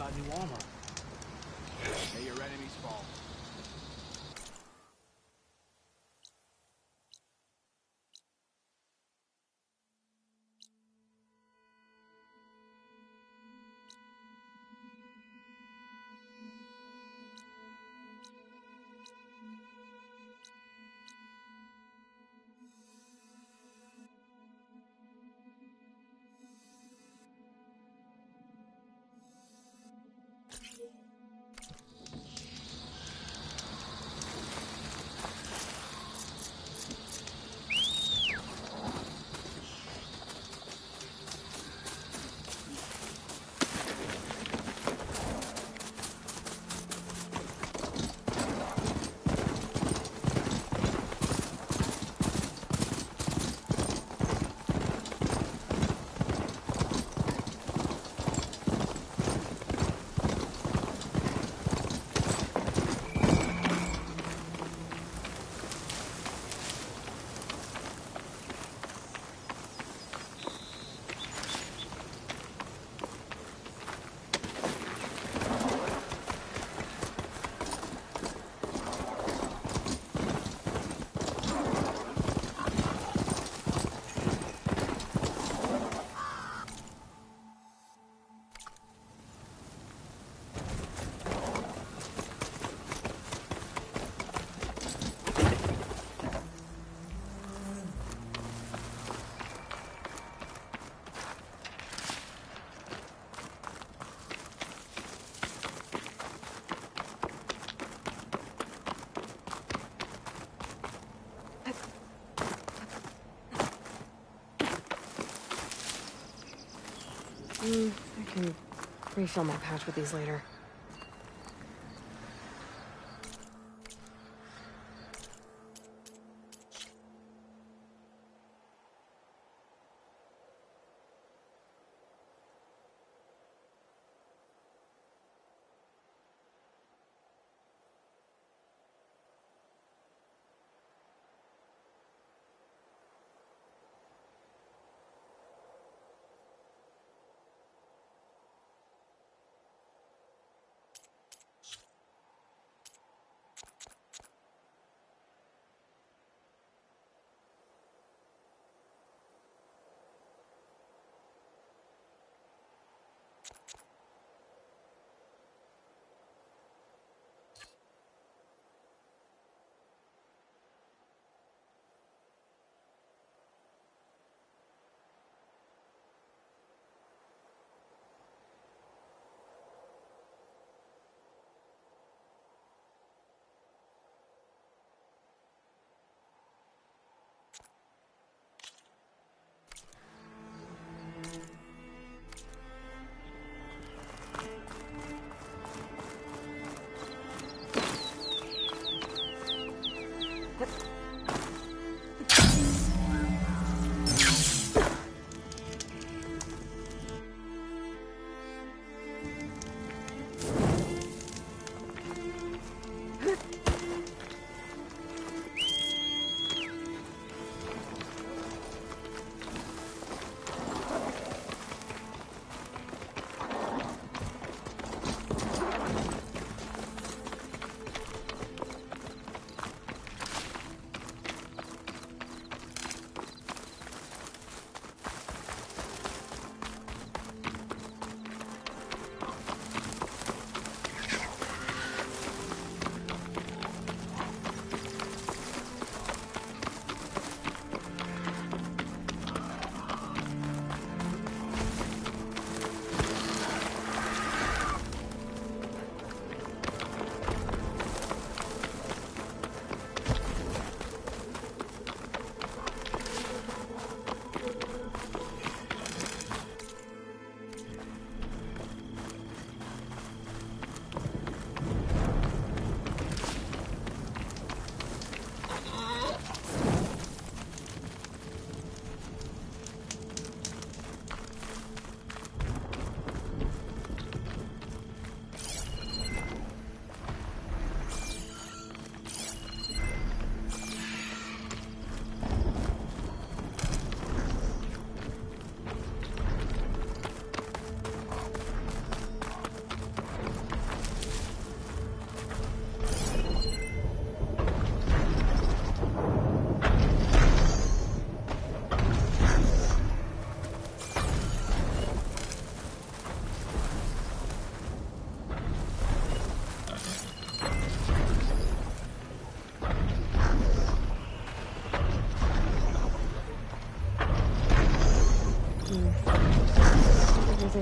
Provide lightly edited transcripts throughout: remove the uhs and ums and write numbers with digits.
got new armor. May your enemies fall. I can refill my pouch with these later.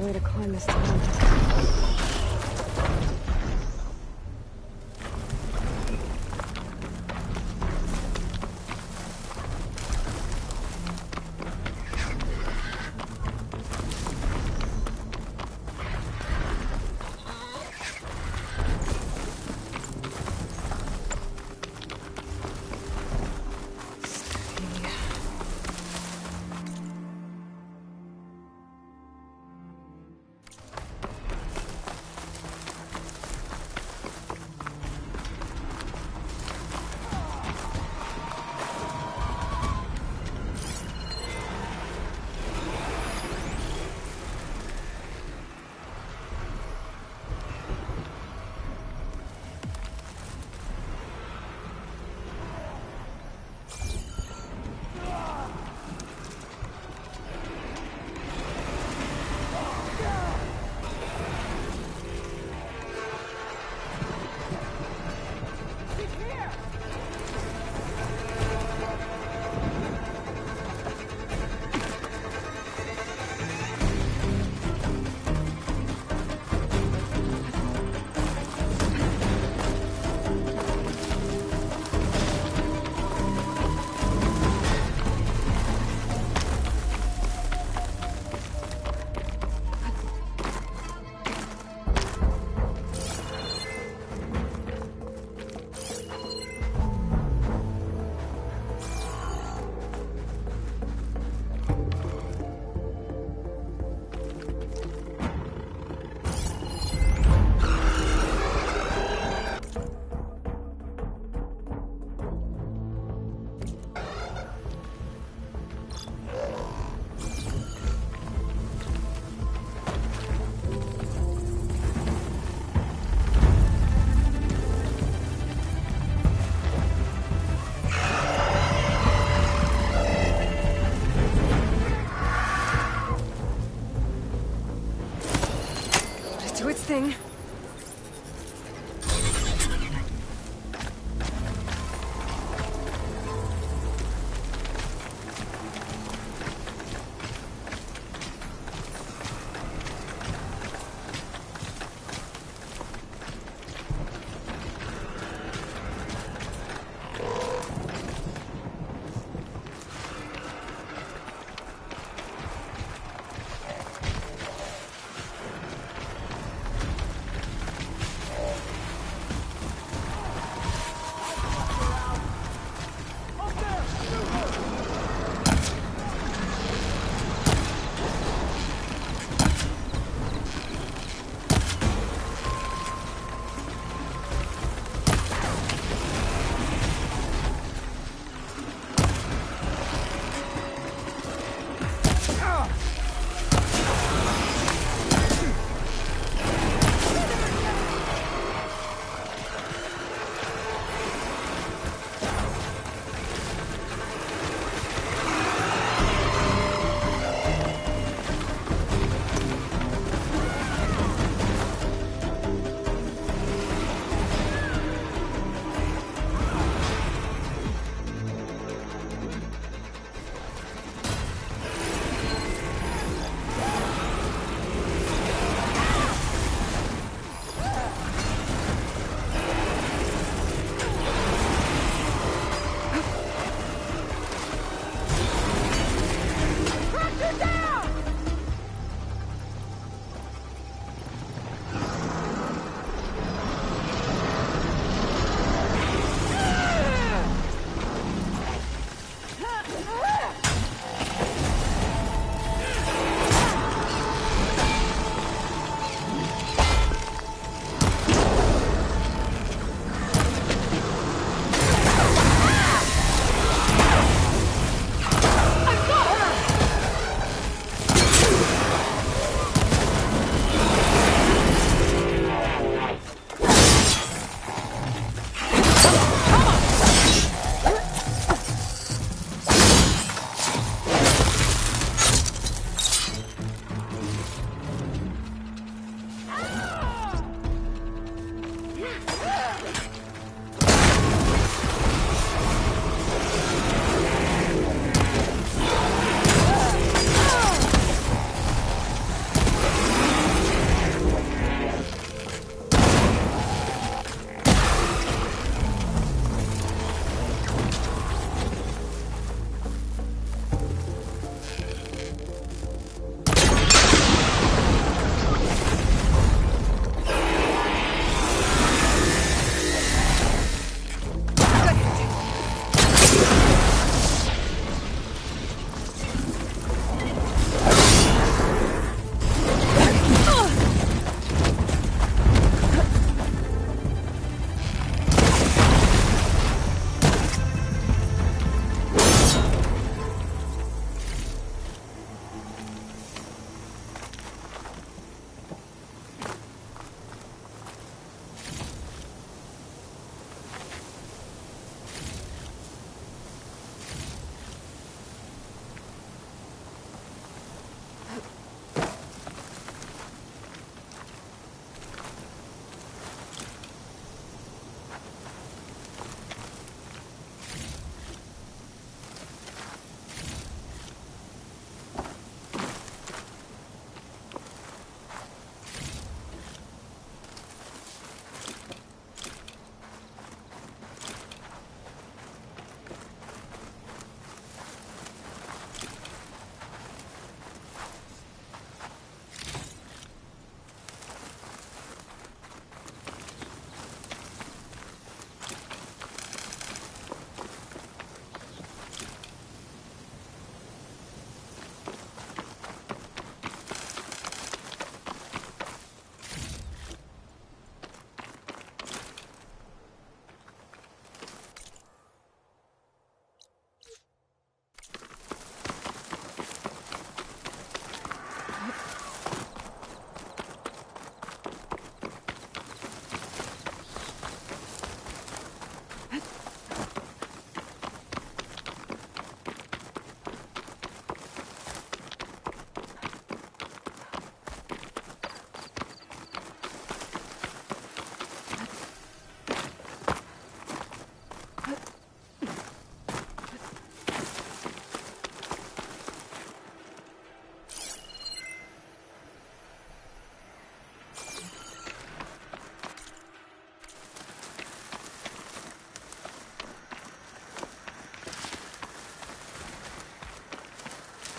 way to climb this time.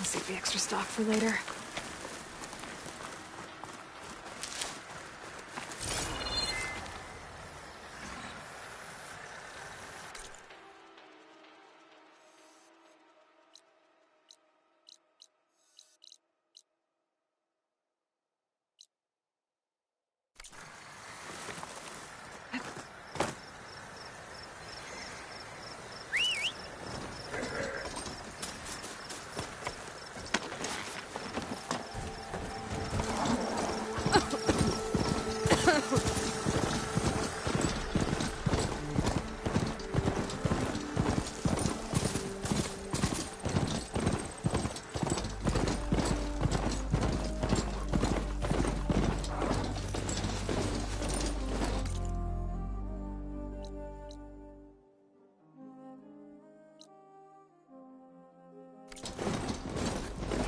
save the extra stock for later.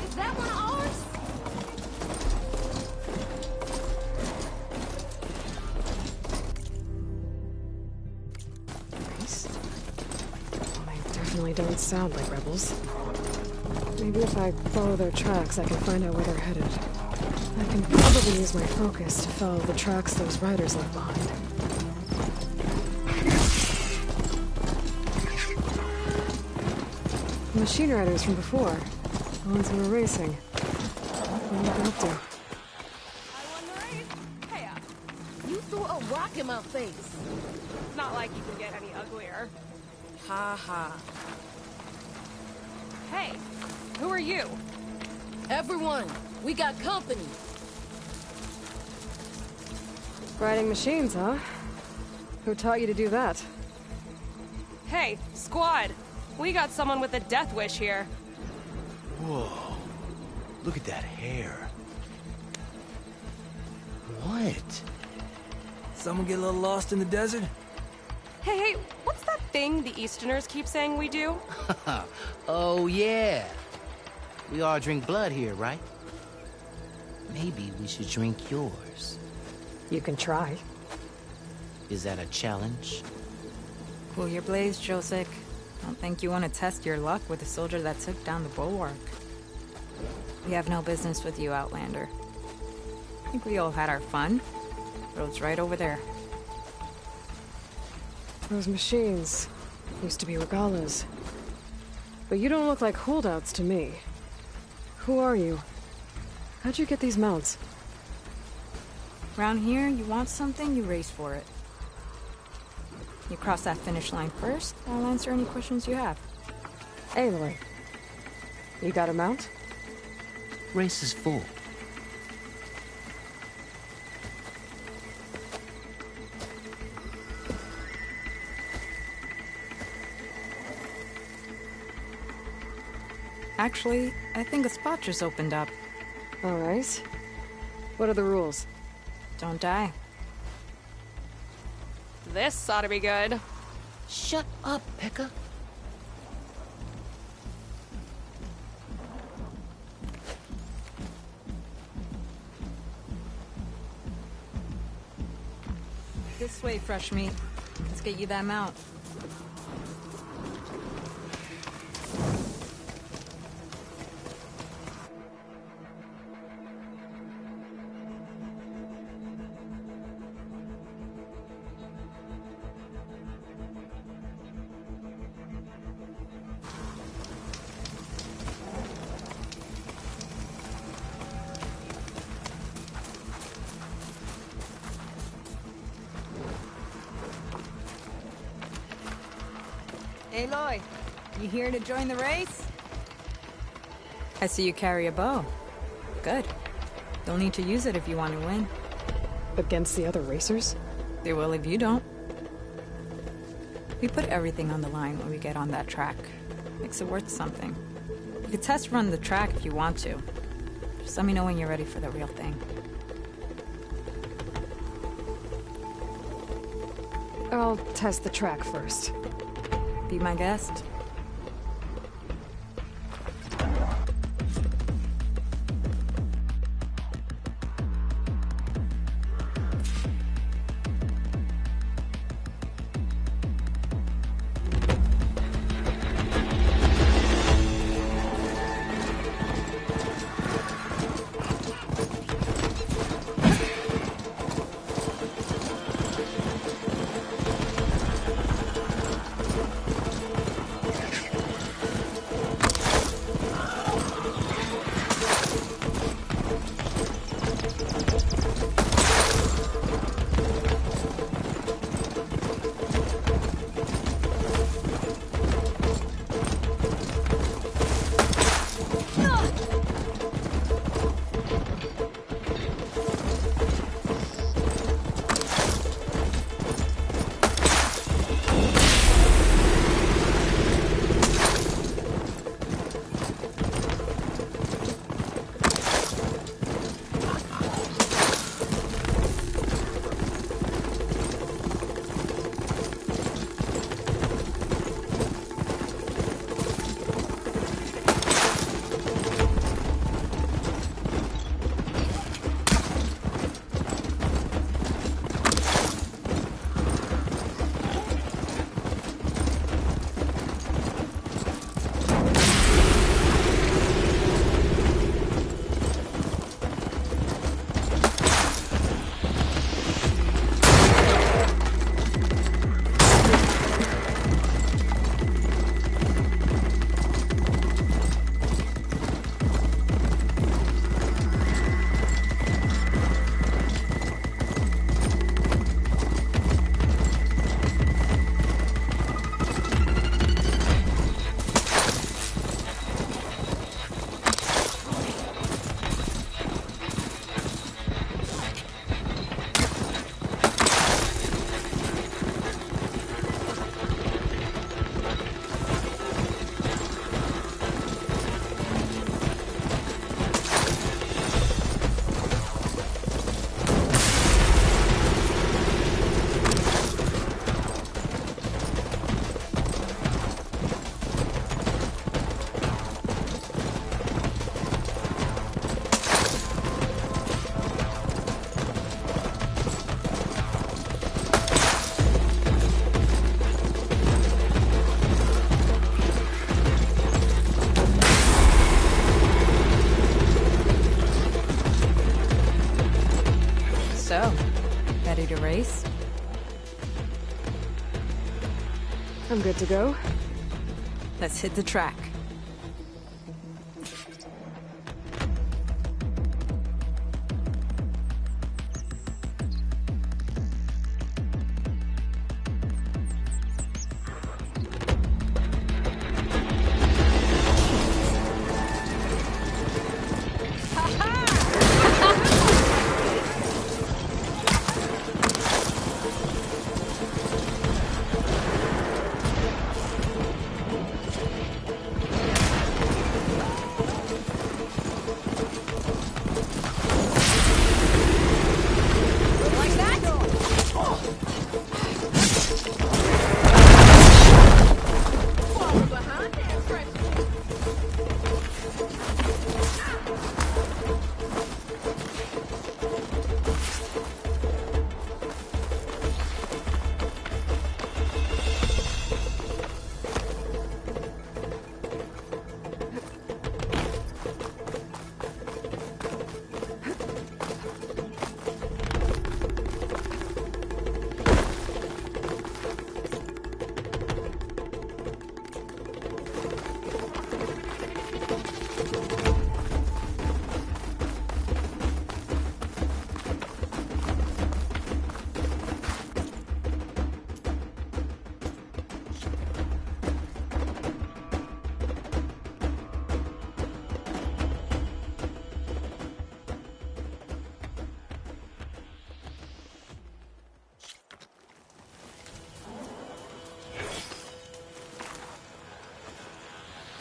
Is that one of ours? Priest? Well, they definitely don't sound like rebels. Maybe if I follow their tracks, I can find out where they're headed. I can probably use my focus to follow the tracks those riders left behind. The machine riders from before. The ones who were racing. What are they up to? I won the race. Hey, you threw a rock in my face. It's not like you can get any uglier. Ha ha. Hey, who are you? Everyone, we got company. Riding machines, huh? Who taught you to do that? Hey, squad. We got someone with a death wish here. Whoa. Look at that hair. What? Someone get a little lost in the desert? Hey, what's that thing the Easterners keep saying we do? Oh, yeah. We all drink blood here, right? Maybe we should drink yours. You can try. Is that a challenge? Cool your blaze, Josek. Don't think you want to test your luck with a soldier that took down the bulwark. We have no business with you, Outlander. I think we all had our fun. Road's right over there. Those machines used to be regalas. But you don't look like holdouts to me. Who are you? How'd you get these mounts? Around here, you want something, you race for it. You cross that finish line first, I'll answer any questions you have. Aloy, you got a mount? Race is full. Actually, I think a spot just opened up. All right. What are the rules? Don't die. This ought to be good. Shut up, Pekka. This way, fresh meat. Let's get you that mount. Aloy, you here to join the race? I see you carry a bow. Good. You'll need to use it if you want to win. Against the other racers? They will if you don't. We put everything on the line when we get on that track. Makes it worth something. You could test run the track if you want to. Just let me know when you're ready for the real thing. I'll test the track first. Be my guest. I'm good to go. Let's hit the track.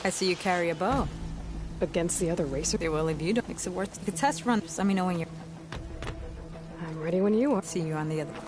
I see you carry a bow. Against the other racer? Well, if you don't, makes it worth the test run. Just let me know when you're... I'm ready when you are. See you on the other one.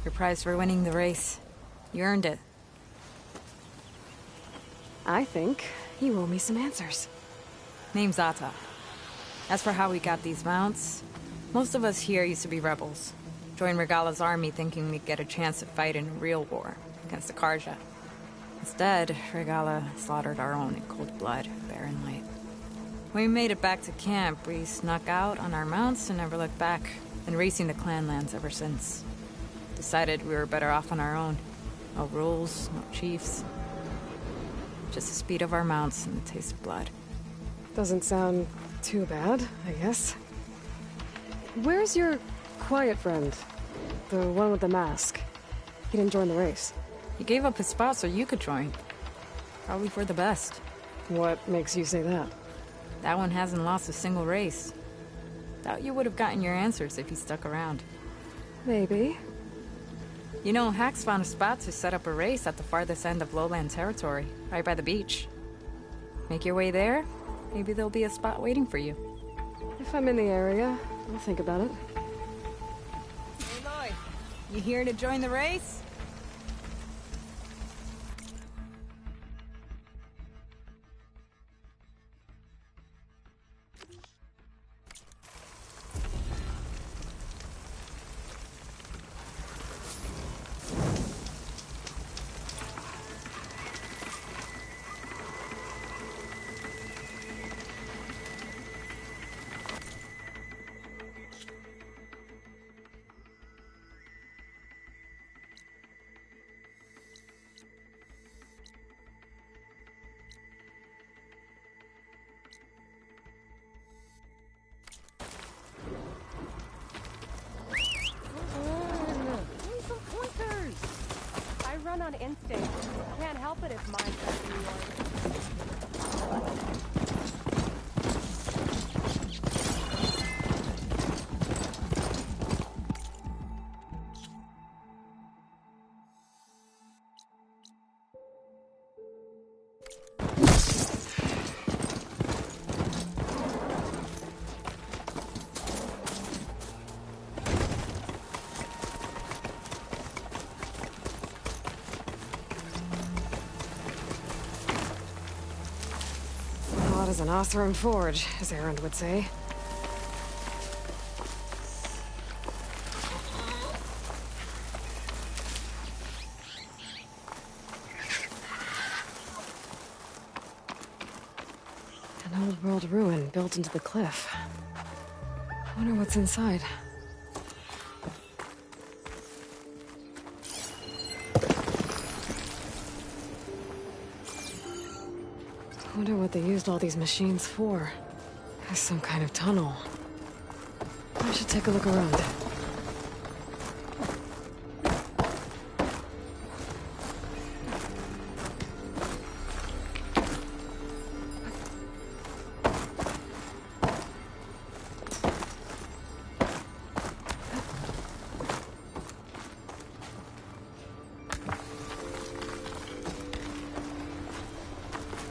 Your prize for winning the race. You earned it. I think you owe me some answers. Name's Ata. As for how we got these mounts, most of us here used to be rebels. Joined Regala's army thinking we'd get a chance to fight in a real war against the Karja. Instead, Regala slaughtered our own in cold blood, barren light. When we made it back to camp, we snuck out on our mounts and never looked back. Been racing the clan lands ever since. Decided we were better off on our own. No rules, no chiefs. Just the speed of our mounts and the taste of blood. Doesn't sound too bad, I guess. Where's your quiet friend? The one with the mask. He didn't join the race. He gave up his spot so you could join. Probably for the best. What makes you say that? That one hasn't lost a single race. Doubt you would have gotten your answers if he stuck around. Maybe. You know, Hax found a spot to set up a race at the farthest end of lowland territory, right by the beach. Make your way there, maybe there'll be a spot waiting for you. If I'm in the area, I'll think about it. Hey, Lloyd. You here to join the race? I run on instinct. Can't help it if mine's better than yours. Hot as an Oseram forge, as Erend would say. An old world ruin built into the cliff. I wonder what's inside. I wonder what they used all these machines for. There's some kind of tunnel. I should take a look around.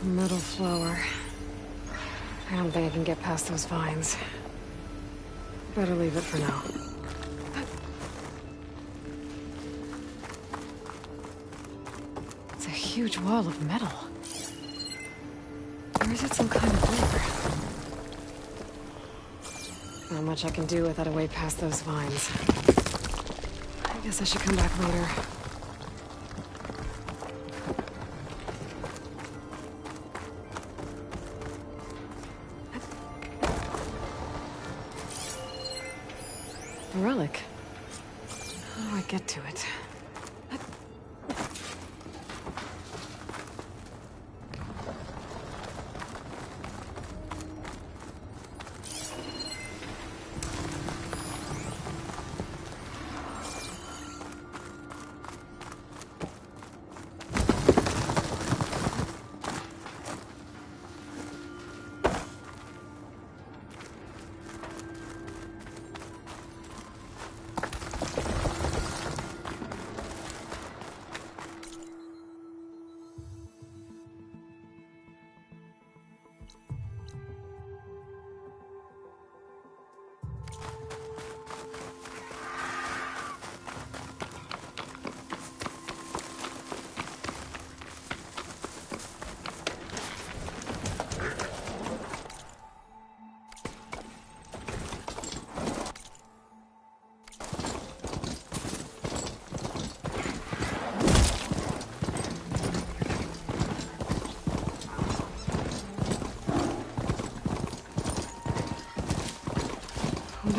Metal flower. I don't think I can get past those vines. Better leave it for now. It's a huge wall of metal. Or is it some kind of door? Not much I can do without a way past those vines. I guess I should come back later. A relic. How do I get to it?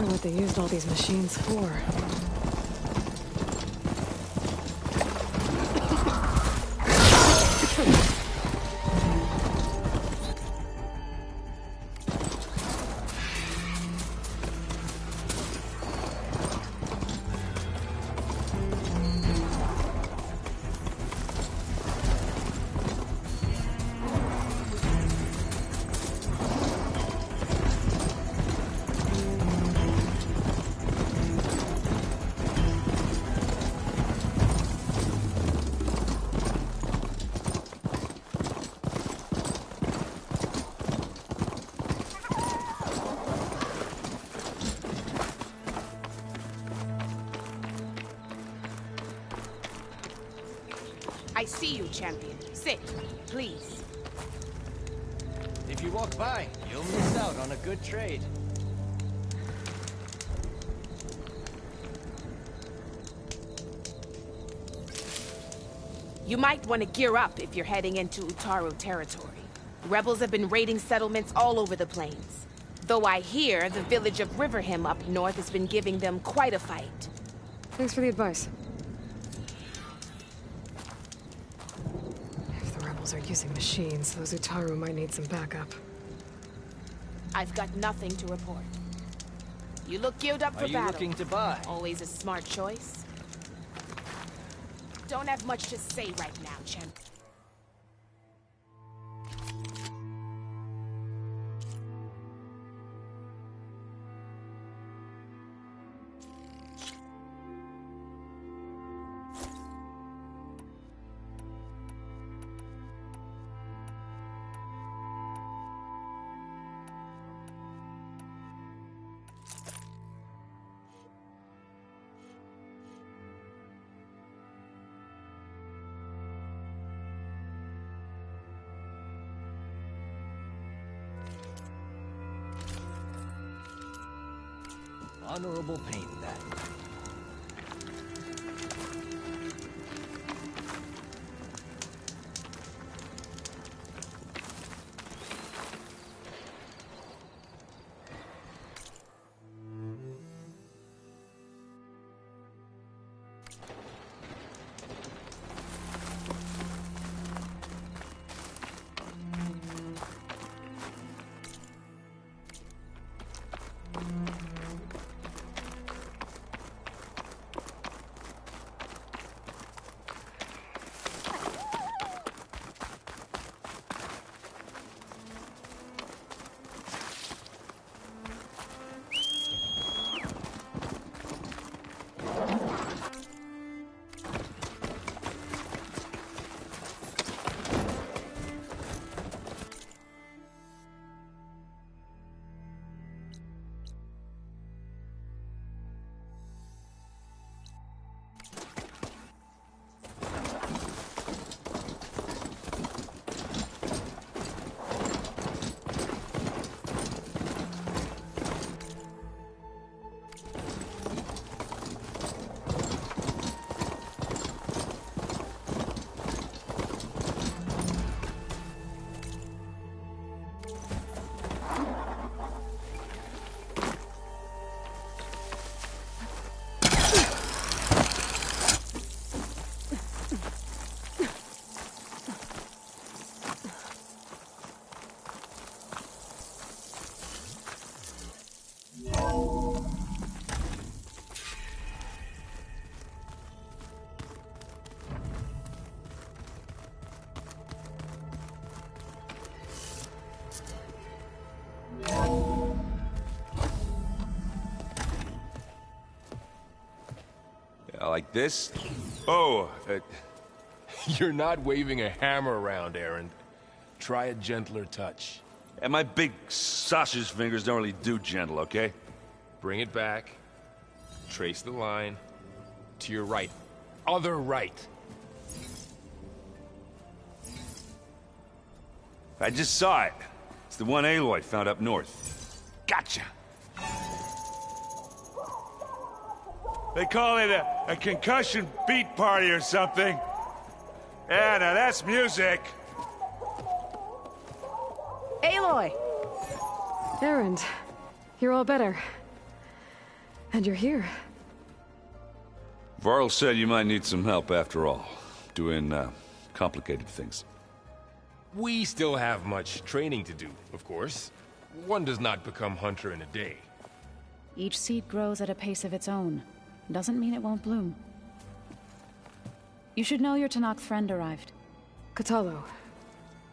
what they used all these machines for. I see you, champion. Sit, please. If you walk by, you'll miss out on a good trade. You might want to gear up if you're heading into Utaru territory. Rebels have been raiding settlements all over the plains. Though I hear the village of Riverhim up north has been giving them quite a fight. Thanks for the advice. If the rebels are using machines, those Utaru might need some backup. I've got nothing to report. You look geared up for Are you battle. looking to buy? Always a smart choice. Don't have much to say right now, champ. Honorable pain, that. Like this? Oh, you're not waving a hammer around, Erend. Try a gentler touch. And my big sausage fingers don't really do gentle, okay? Bring it back. Trace the line. To your right. Other right. I just saw it. It's the one Aloy found up north. Gotcha! They call it a concussion beat party or something. Yeah, now that's music. Aloy! Erend, you're all better. And you're here. Varl said you might need some help after all, doing complicated things. We still have much training to do, of course. One does not become hunter in a day. Each seed grows at a pace of its own. Doesn't mean it won't bloom. You should know your Tenakth friend arrived. Kotallo.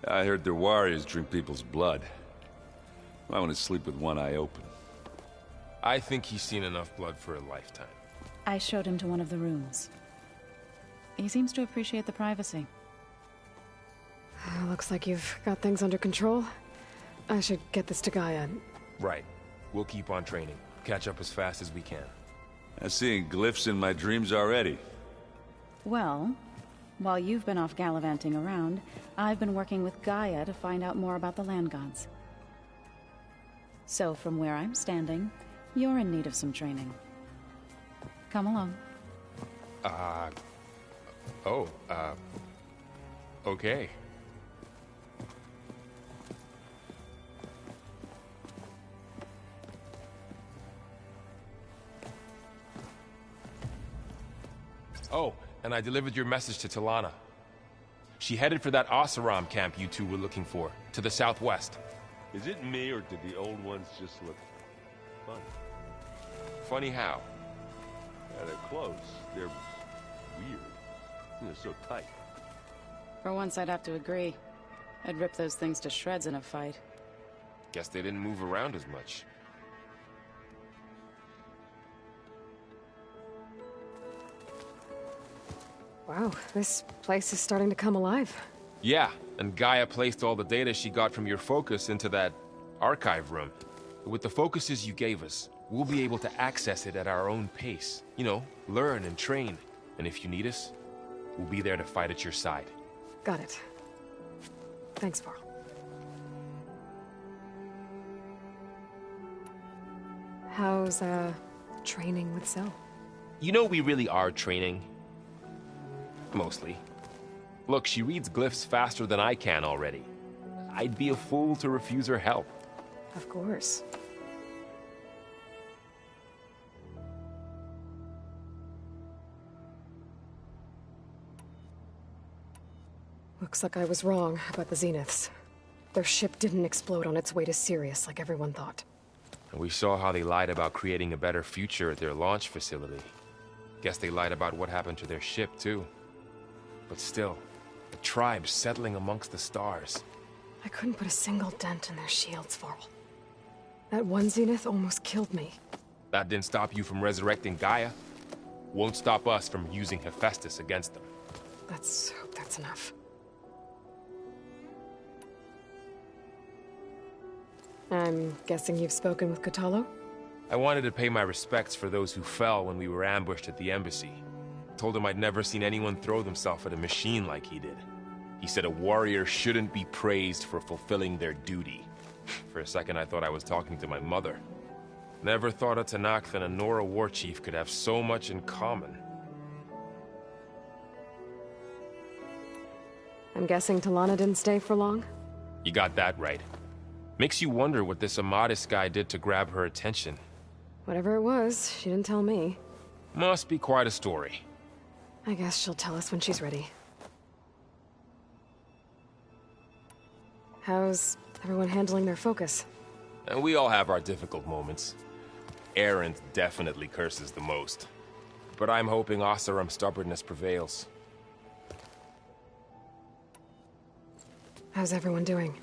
I heard their warriors drink people's blood. I want to sleep with one eye open. I think he's seen enough blood for a lifetime. I showed him to one of the rooms. He seems to appreciate the privacy. Looks like you've got things under control. I should get this to Gaia. Right. We'll keep on training. Catch up as fast as we can. I'm seeing glyphs in my dreams already. Well, while you've been off gallivanting around, I've been working with Gaia to find out more about the land gods. So from where I'm standing, you're in need of some training. Come along. Okay. Oh, and I delivered your message to Talana. She headed for that Oseram camp you two were looking for, to the southwest. Is it me, or did the old ones just look funny? Funny how? Yeah, they're close. They're weird. They're so tight. For once, I'd have to agree. I'd rip those things to shreds in a fight. Guess they didn't move around as much. Wow, this place is starting to come alive. Yeah, and Gaia placed all the data she got from your focus into that archive room. With the focuses you gave us, we'll be able to access it at our own pace. You know, learn and train. And if you need us, we'll be there to fight at your side. Got it. Thanks, Varl. How's, training with Zell? You know we really are training. Mostly. Look, she reads glyphs faster than I can already. I'd be a fool to refuse her help. Of course. Looks like I was wrong about the Zeniths. Their ship didn't explode on its way to Sirius like everyone thought. And we saw how they lied about creating a better future at their launch facility. Guess they lied about what happened to their ship, too. But still, the tribe settling amongst the stars. I couldn't put a single dent in their shields, Varl. That one Zenith almost killed me. That didn't stop you from resurrecting Gaia. Won't stop us from using Hephaestus against them. Let's hope that's enough. I'm guessing you've spoken with Kotallo? I wanted to pay my respects for those who fell when we were ambushed at the embassy. Told him I'd never seen anyone throw themselves at a machine like he did. He said a warrior shouldn't be praised for fulfilling their duty. For a second I thought I was talking to my mother. Never thought a Tenakth and a Nora war chief could have so much in common. I'm guessing Talana didn't stay for long? You got that right. Makes you wonder what this Amadis guy did to grab her attention. Whatever it was, she didn't tell me. Must be quite a story. I guess she'll tell us when she's ready. How's everyone handling their focus? And we all have our difficult moments. Erend definitely curses the most. But I'm hoping Oseram's stubbornness prevails. How's everyone doing?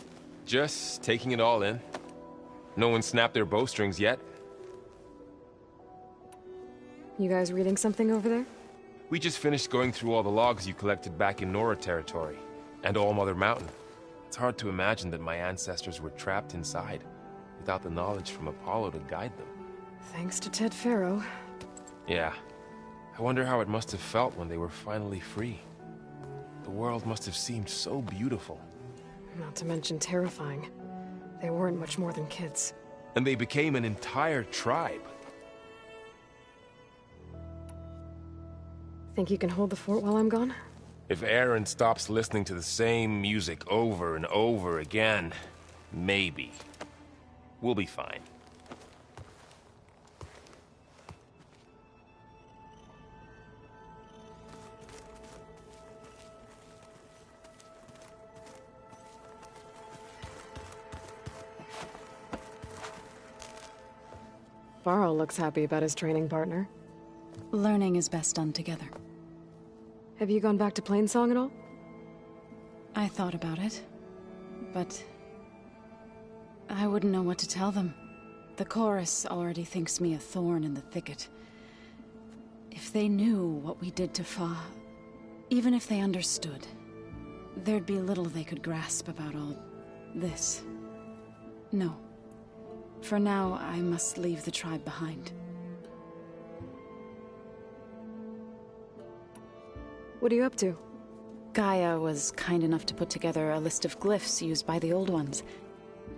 Just taking it all in. No one snapped their bowstrings yet. You guys reading something over there? We just finished going through all the logs you collected back in Nora territory, and All Mother Mountain. It's hard to imagine that my ancestors were trapped inside, without the knowledge from Apollo to guide them. Thanks to Ted Faro. Yeah. I wonder how it must have felt when they were finally free. The world must have seemed so beautiful. Not to mention terrifying. They weren't much more than kids. And they became an entire tribe. Think you can hold the fort while I'm gone? If Erend stops listening to the same music over and over again, maybe. We'll be fine. Varl looks happy about his training partner. Learning is best done together. Have you gone back to Plainsong at all? I thought about it, but I wouldn't know what to tell them. The chorus already thinks me a thorn in the thicket. If they knew what we did to Fa, even if they understood, there'd be little they could grasp about all this. No. For now, I must leave the tribe behind. What are you up to? Gaia was kind enough to put together a list of glyphs used by the Old Ones.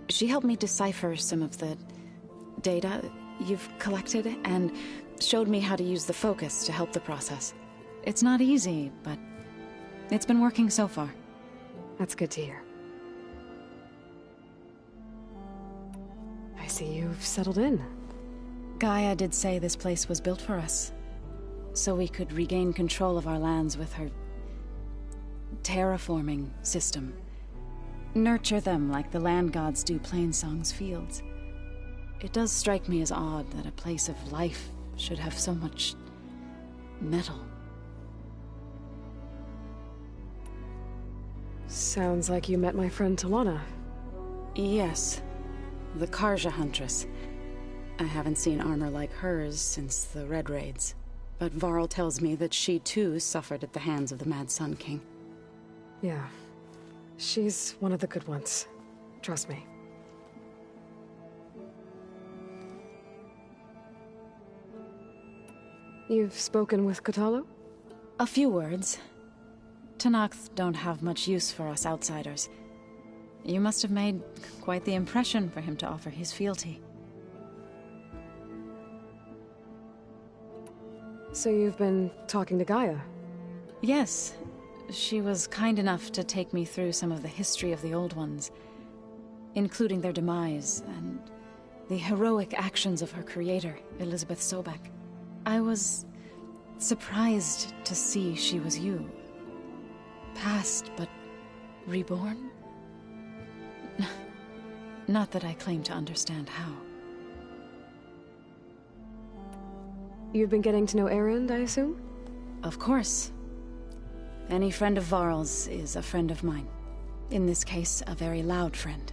She helped me decipher some of the data you've collected, and showed me how to use the focus to help the process. It's not easy, but it's been working so far. That's good to hear. I see you've settled in. Gaia did say this place was built for us, so we could regain control of our lands with her terraforming system. Nurture them like the land gods do Plainsong's fields. It does strike me as odd that a place of life should have so much metal. Sounds like you met my friend Talana. Yes. The Karja Huntress. I haven't seen armor like hers since the Red Raids, but Varl tells me that she too suffered at the hands of the Mad Sun King. Yeah. She's one of the good ones. Trust me. You've spoken with Kotallo? A few words. Tenakth don't have much use for us outsiders. You must have made quite the impression for him to offer his fealty. So you've been talking to Gaia? Yes. She was kind enough to take me through some of the history of the Old Ones, including their demise and the heroic actions of her creator, Elizabeth Sobek. I was surprised to see she was you. Past, but reborn? Not that I claim to understand how. You've been getting to know Erend, I assume? Of course. Any friend of Varl's is a friend of mine. In this case, a very loud friend.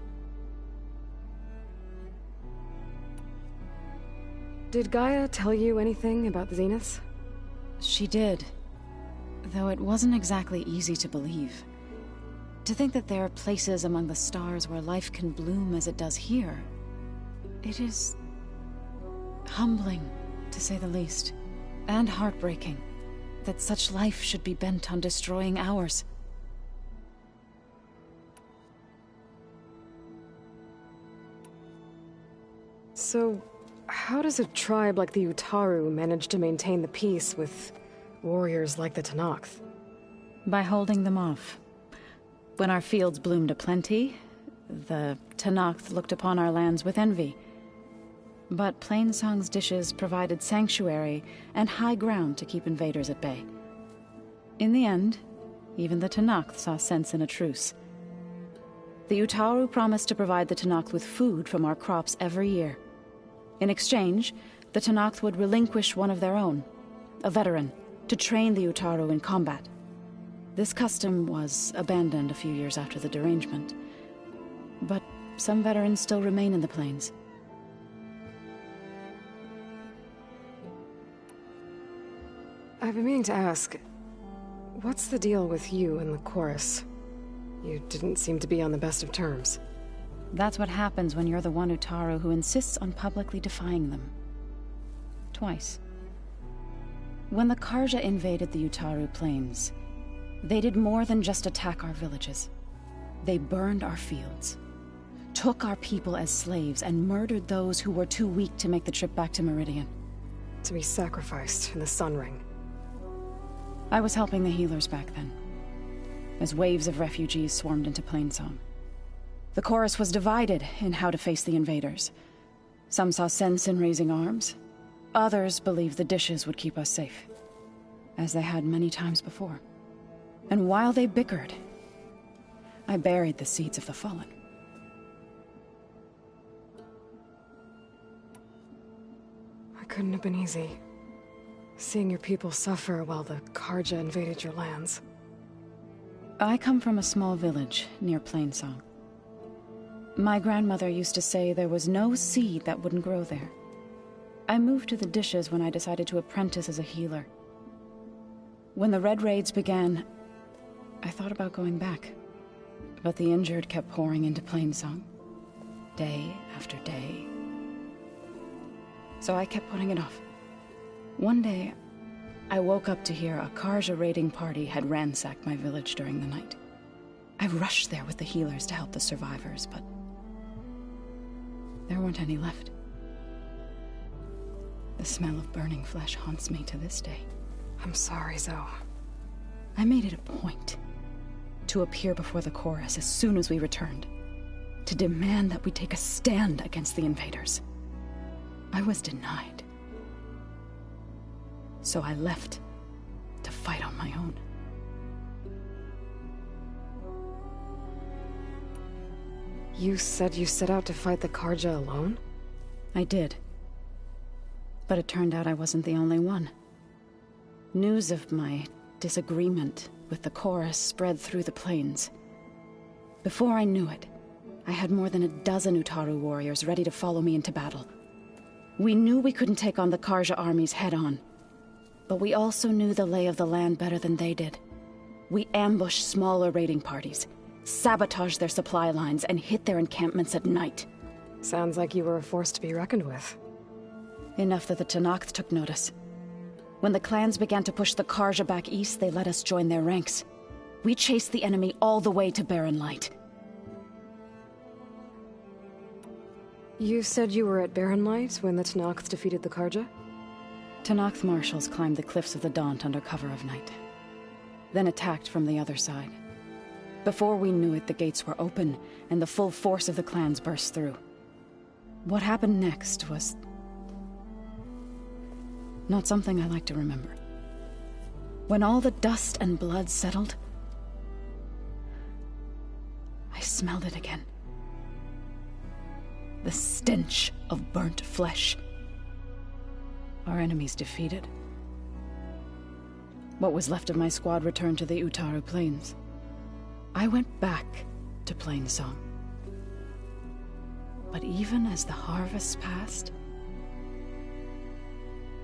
Did Gaia tell you anything about the Zeniths? She did. Though it wasn't exactly easy to believe. To think that there are places among the stars where life can bloom as it does here. It is humbling, to say the least. And heartbreaking that such life should be bent on destroying ours. So, how does a tribe like the Utaru manage to maintain the peace with warriors like the Tenakth? By holding them off. When our fields bloomed aplenty, the Tenakth looked upon our lands with envy. But Plainsong's dishes provided sanctuary and high ground to keep invaders at bay. In the end, even the Tenakth saw sense in a truce. The Utaru promised to provide the Tenakth with food from our crops every year. In exchange, the Tenakth would relinquish one of their own, a veteran, to train the Utaru in combat. This custom was abandoned a few years after the derangement, but some veterans still remain in the plains. I've been meaning to ask, what's the deal with you and the chorus? You didn't seem to be on the best of terms. That's what happens when you're the one Utaru who insists on publicly defying them. Twice. When the Karja invaded the Utaru plains, they did more than just attack our villages. They burned our fields, took our people as slaves, and murdered those who were too weak to make the trip back to Meridian. To be sacrificed in the Sun Ring. I was helping the healers back then, as waves of refugees swarmed into Plainsong. The chorus was divided in how to face the invaders. Some saw sense in raising arms. Others believed the dishes would keep us safe, as they had many times before. And while they bickered, I buried the seeds of the fallen. It couldn't have been easy. Seeing your people suffer while the Karja invaded your lands. I come from a small village near Plainsong. My grandmother used to say there was no seed that wouldn't grow there. I moved to the Dishes when I decided to apprentice as a healer. When the Red Raids began, I thought about going back. But the injured kept pouring into Plainsong, day after day. So I kept putting it off. One day, I woke up to hear a Karja raiding party had ransacked my village during the night. I rushed there with the healers to help the survivors, but there weren't any left. The smell of burning flesh haunts me to this day. I'm sorry, Zoe. I made it a point to appear before the chorus as soon as we returned, to demand that we take a stand against the invaders. I was denied. So I left to fight on my own. You said you set out to fight the Karja alone? I did. But it turned out I wasn't the only one. News of my disagreement with the chorus spread through the plains. Before I knew it, I had more than a dozen Utaru warriors ready to follow me into battle. We knew we couldn't take on the Karja armies head-on, but we also knew the lay of the land better than they did. We ambushed smaller raiding parties, sabotaged their supply lines, and hit their encampments at night. Sounds like you were a force to be reckoned with. Enough that the Tenakth took notice. When the clans began to push the Karja back east, they let us join their ranks. We chased the enemy all the way to Barren Light. You said you were at Barren Light when the Tenakth defeated the Karja? Tenakth marshals climbed the cliffs of the Daunt under cover of night, then attacked from the other side. Before we knew it, the gates were open, and the full force of the clans burst through. What happened next was not something I like to remember. When all the dust and blood settled, I smelled it again. The stench of burnt flesh. Our enemies defeated. What was left of my squad returned to the Utaru Plains. I went back to Plainsong. But even as the harvest passed,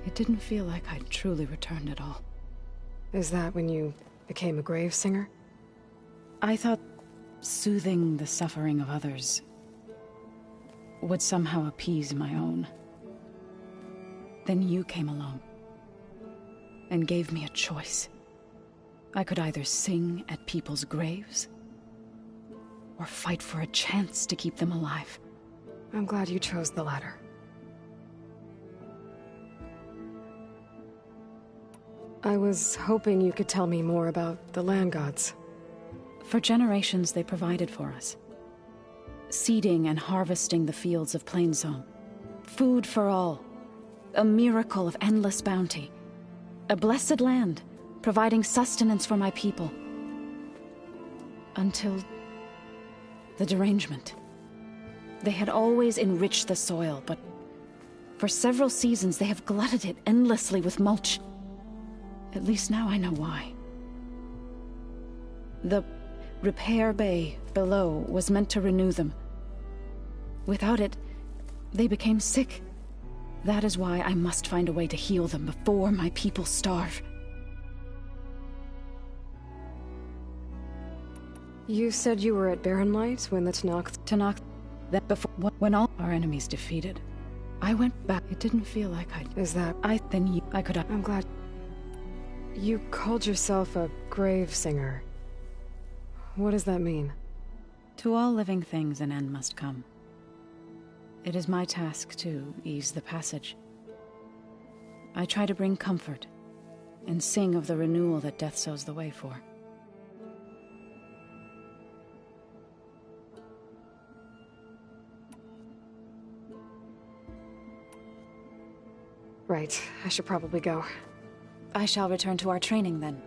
it didn't feel like I'd truly returned at all. Is that when you became a grave singer? I thought soothing the suffering of others would somehow appease my own. Then you came along and gave me a choice. I could either sing at people's graves or fight for a chance to keep them alive. I'm glad you chose the latter. I was hoping you could tell me more about the land gods. For generations, they provided for us. Seeding and harvesting the fields of Plainsong. Food for all. A miracle of endless bounty. A blessed land, providing sustenance for my people. Until the derangement. They had always enriched the soil, but for several seasons they have glutted it endlessly with mulch. At least now I know why. The repair bay below was meant to renew them. Without it, they became sick. That is why I must find a way to heal them before my people starve. You said you were at Barren Light when the Tenakth. That before when all our enemies defeated, I went back. It didn't feel like I. Is that? I could. I'm glad. You called yourself a grave singer. What does that mean? To all living things an end must come. It is my task to ease the passage. I try to bring comfort and sing of the renewal that death sows the way for. Right, I should probably go. I shall return to our training then.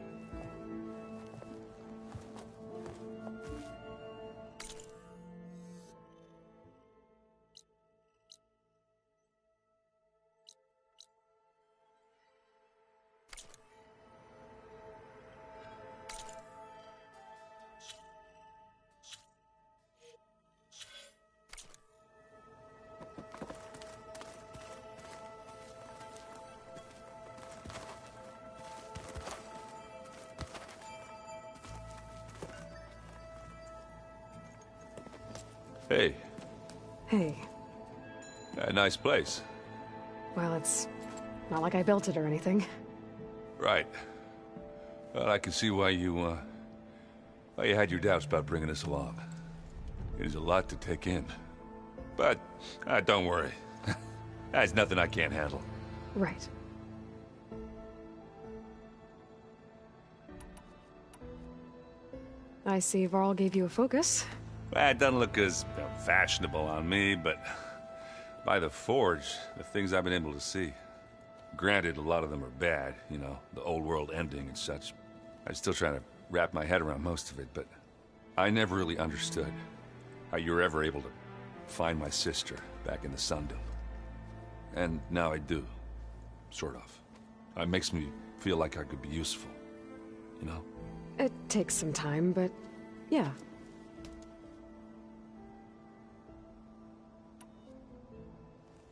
Hey, Hey. a nice place. Well, it's not like I built it or anything. Right. Well, I can see why you had your doubts about bringing us along. It is a lot to take in. But, don't worry. That's nothing I can't handle. Right. I see Varl gave you a focus. Well, it doesn't look as fashionable on me, but by the Forge, the things I've been able to see. Granted, a lot of them are bad, you know, the old world ending and such. I'm still trying to wrap my head around most of it, but I never really understood how you were ever able to find my sister back in the Sundom. And now I do. Sort of. It makes me feel like I could be useful. You know? It takes some time, but yeah.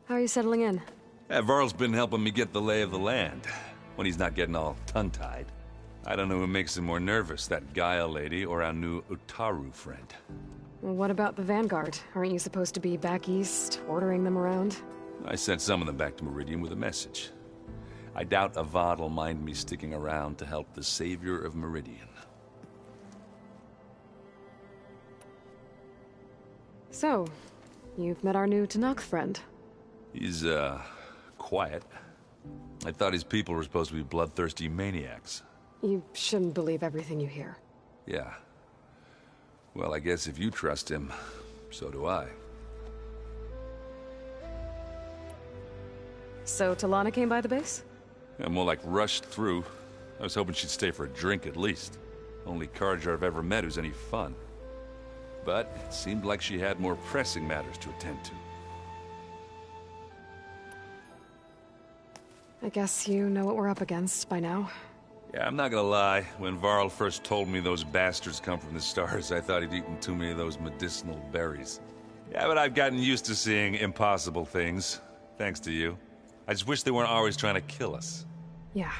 How are you settling in? Varl's been helping me get the lay of the land, when he's not getting all tongue-tied. I don't know who makes him more nervous, that Gaia lady or our new Utaru friend. Well, what about the Vanguard? Aren't you supposed to be back east, ordering them around? I sent some of them back to Meridian with a message. I doubt Avad will mind me sticking around to help the savior of Meridian. So, you've met our new Tenakth friend. He's, quiet. I thought his people were supposed to be bloodthirsty maniacs. You shouldn't believe everything you hear. Yeah. Well, I guess if you trust him, so do I. So, Talana came by the base? Yeah, more like rushed through. I was hoping she'd stay for a drink at least. Only Carja I've ever met who's any fun. But it seemed like she had more pressing matters to attend to. I guess you know what we're up against by now. Yeah, I'm not gonna lie. When Varl first told me those bastards come from the stars, I thought he'd eaten too many of those medicinal berries. Yeah, but I've gotten used to seeing impossible things, thanks to you. I just wish they weren't always trying to kill us. Yeah,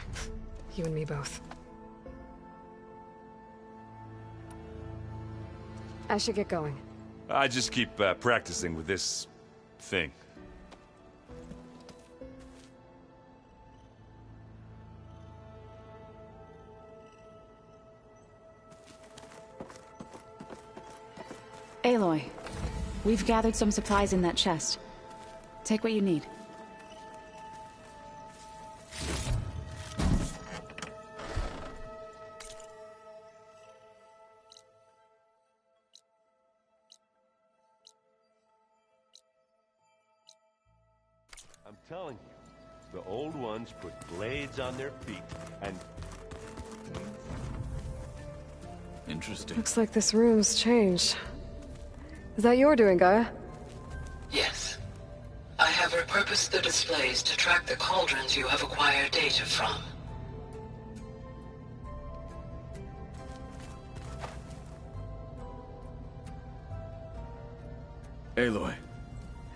you and me both. I should get going. I just keep practicing with this thing. Aloy, we've gathered some supplies in that chest. Take what you need. I'm telling you, the old ones put blades on their feet, and... Interesting. Looks like this room's changed. Is that your doing, Gaia? Yes. I have repurposed the displays to track the cauldrons you have acquired data from. Aloy.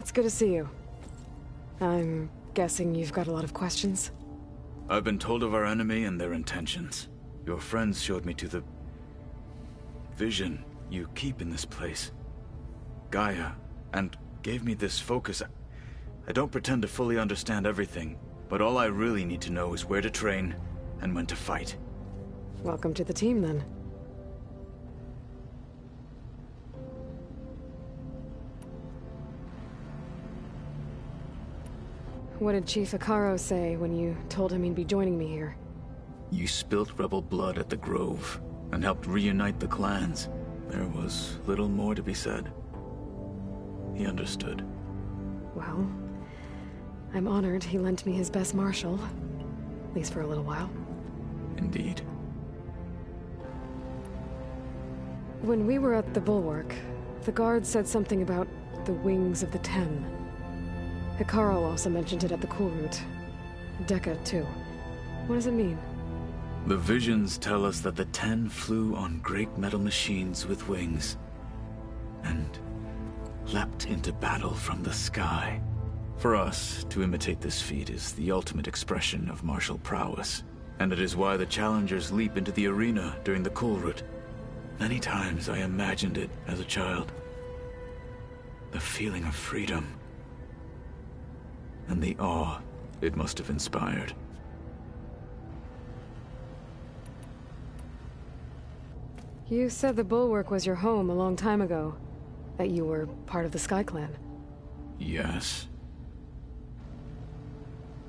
It's good to see you. I'm guessing you've got a lot of questions? I've been told of our enemy and their intentions. Your friends showed me to the... vision you keep in this place. Gaia, and gave me this focus. I don't pretend to fully understand everything, but all I really need to know is where to train and when to fight. Welcome to the team, then. What did Chief Hekarro say when you told him he'd be joining me here? You spilt rebel blood at the Grove, and helped reunite the clans. There was little more to be said. He understood. Well, I'm honored he lent me his best marshal. At least for a little while. Indeed. When we were at the Bulwark, the guard said something about the Wings of the Ten. Hekarro also mentioned it at the Kulrut. Dekka, too. What does it mean? The visions tell us that the Ten flew on great metal machines with wings, and leapt into battle from the sky. For us, to imitate this feat is the ultimate expression of martial prowess, and it is why the challengers leap into the arena during the Kulrut. Many times I imagined it as a child. The feeling of freedom. And the awe it must have inspired. You said the Bulwark was your home a long time ago. That you were part of the Sky Clan. Yes.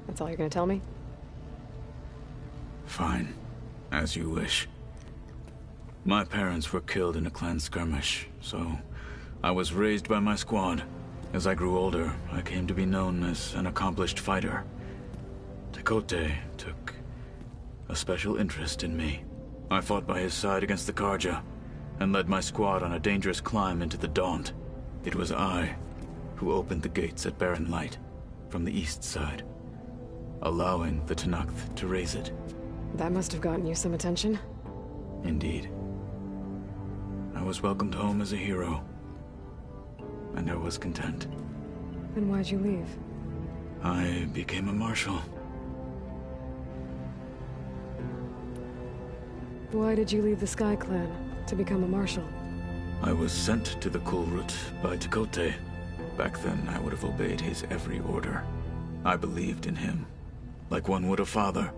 That's all you're gonna tell me? Fine. As you wish. My parents were killed in a clan skirmish, so I was raised by my squad. As I grew older, I came to be known as an accomplished fighter. Tekotteh took a special interest in me. I fought by his side against the Carja, and led my squad on a dangerous climb into the Daunt. It was I who opened the gates at Barren Light, from the east side, allowing the Tenakth to raise it. That must have gotten you some attention. Indeed. I was welcomed home as a hero, and I was content. Then why'd you leave? I became a marshal. Why did you leave the Sky Clan to become a marshal? I was sent to the Kulrut by Tekotteh. Back then, I would have obeyed his every order. I believed in him, like one would a father.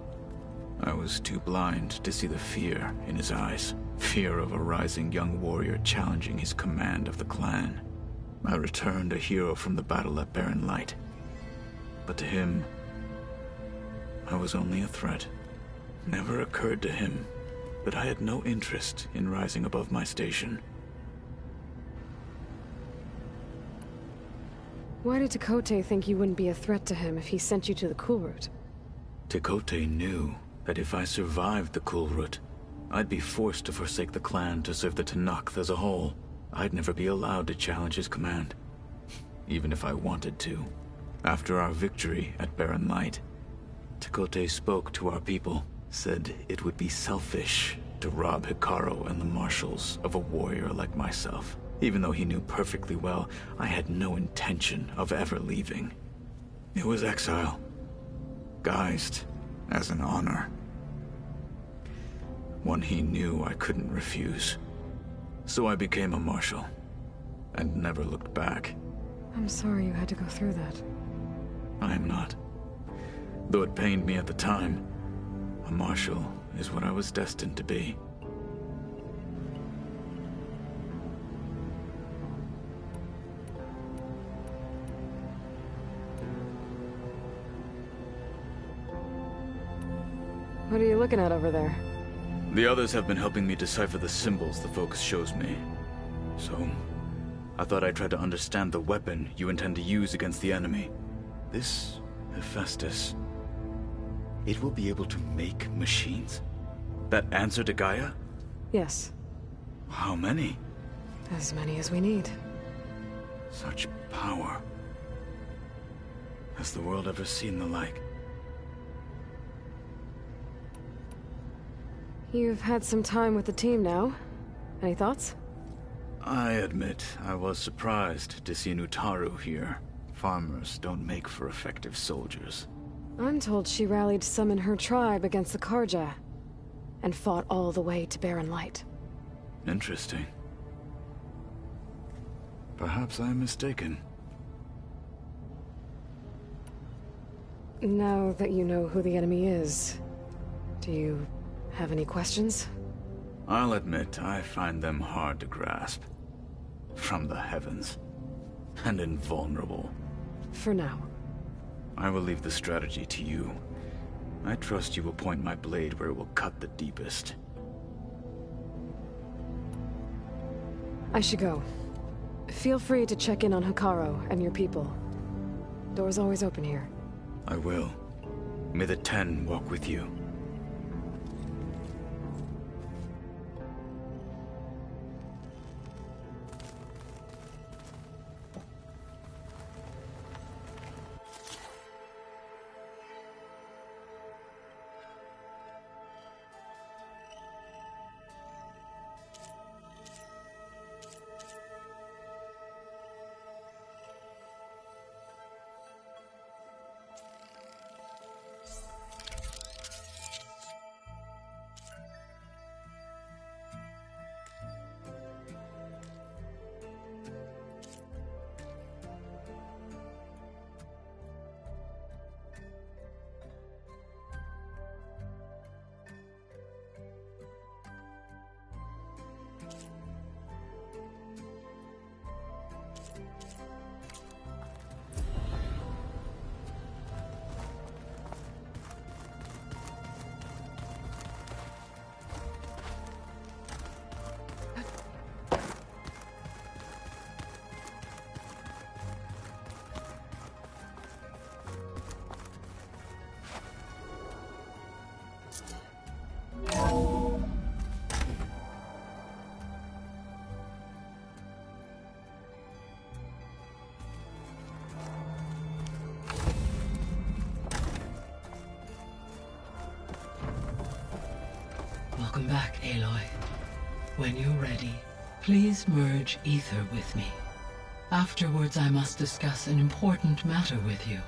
I was too blind to see the fear in his eyes. Fear of a rising young warrior challenging his command of the clan. I returned a hero from the battle at Barren Light. But to him, I was only a threat. Never occurred to him that I had no interest in rising above my station. Why did Tekotteh think you wouldn't be a threat to him if he sent you to the Kulrut? Tekotteh knew that if I survived the Kulrut, I'd be forced to forsake the clan to serve the Tenakth as a whole. I'd never be allowed to challenge his command, even if I wanted to. After our victory at Barren Light, Tekotteh spoke to our people, said it would be selfish to rob Hekarro and the marshals of a warrior like myself, even though he knew perfectly well I had no intention of ever leaving. It was exile, guised as an honor. One he knew I couldn't refuse. So I became a marshal, and never looked back. I'm sorry you had to go through that. I'm not. Though it pained me at the time, a marshal is what I was destined to be. What are you looking at over there? The others have been helping me decipher the symbols the Focus shows me. So, I thought I'd try to understand the weapon you intend to use against the enemy. This Hephaestus, it will be able to make machines? That answer to Gaia? Yes. How many? As many as we need. Such power. Has the world ever seen the like? You've had some time with the team now. Any thoughts? I admit I was surprised to see Nutaru here. Farmers don't make for effective soldiers. I'm told she rallied some in her tribe against the Carja, and fought all the way to Barren Light. Interesting. Perhaps I'm mistaken. Now that you know who the enemy is, do you have any questions? I'll admit I find them hard to grasp. From the heavens. And invulnerable. For now. I will leave the strategy to you. I trust you will point my blade where it will cut the deepest. I should go. Feel free to check in on Hekarro and your people. Door's always open here. I will. May the Ten walk with you. Aloy. When you're ready, please merge ether with me. Afterwards, I must discuss an important matter with you.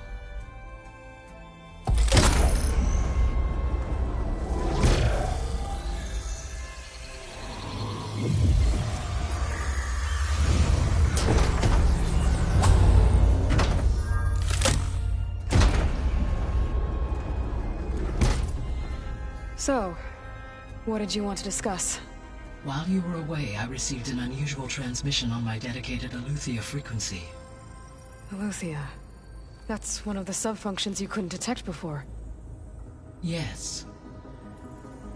So, what did you want to discuss? While you were away, I received an unusual transmission on my dedicated Eleuthia frequency. Eleuthia. That's one of the sub-functions you couldn't detect before. Yes.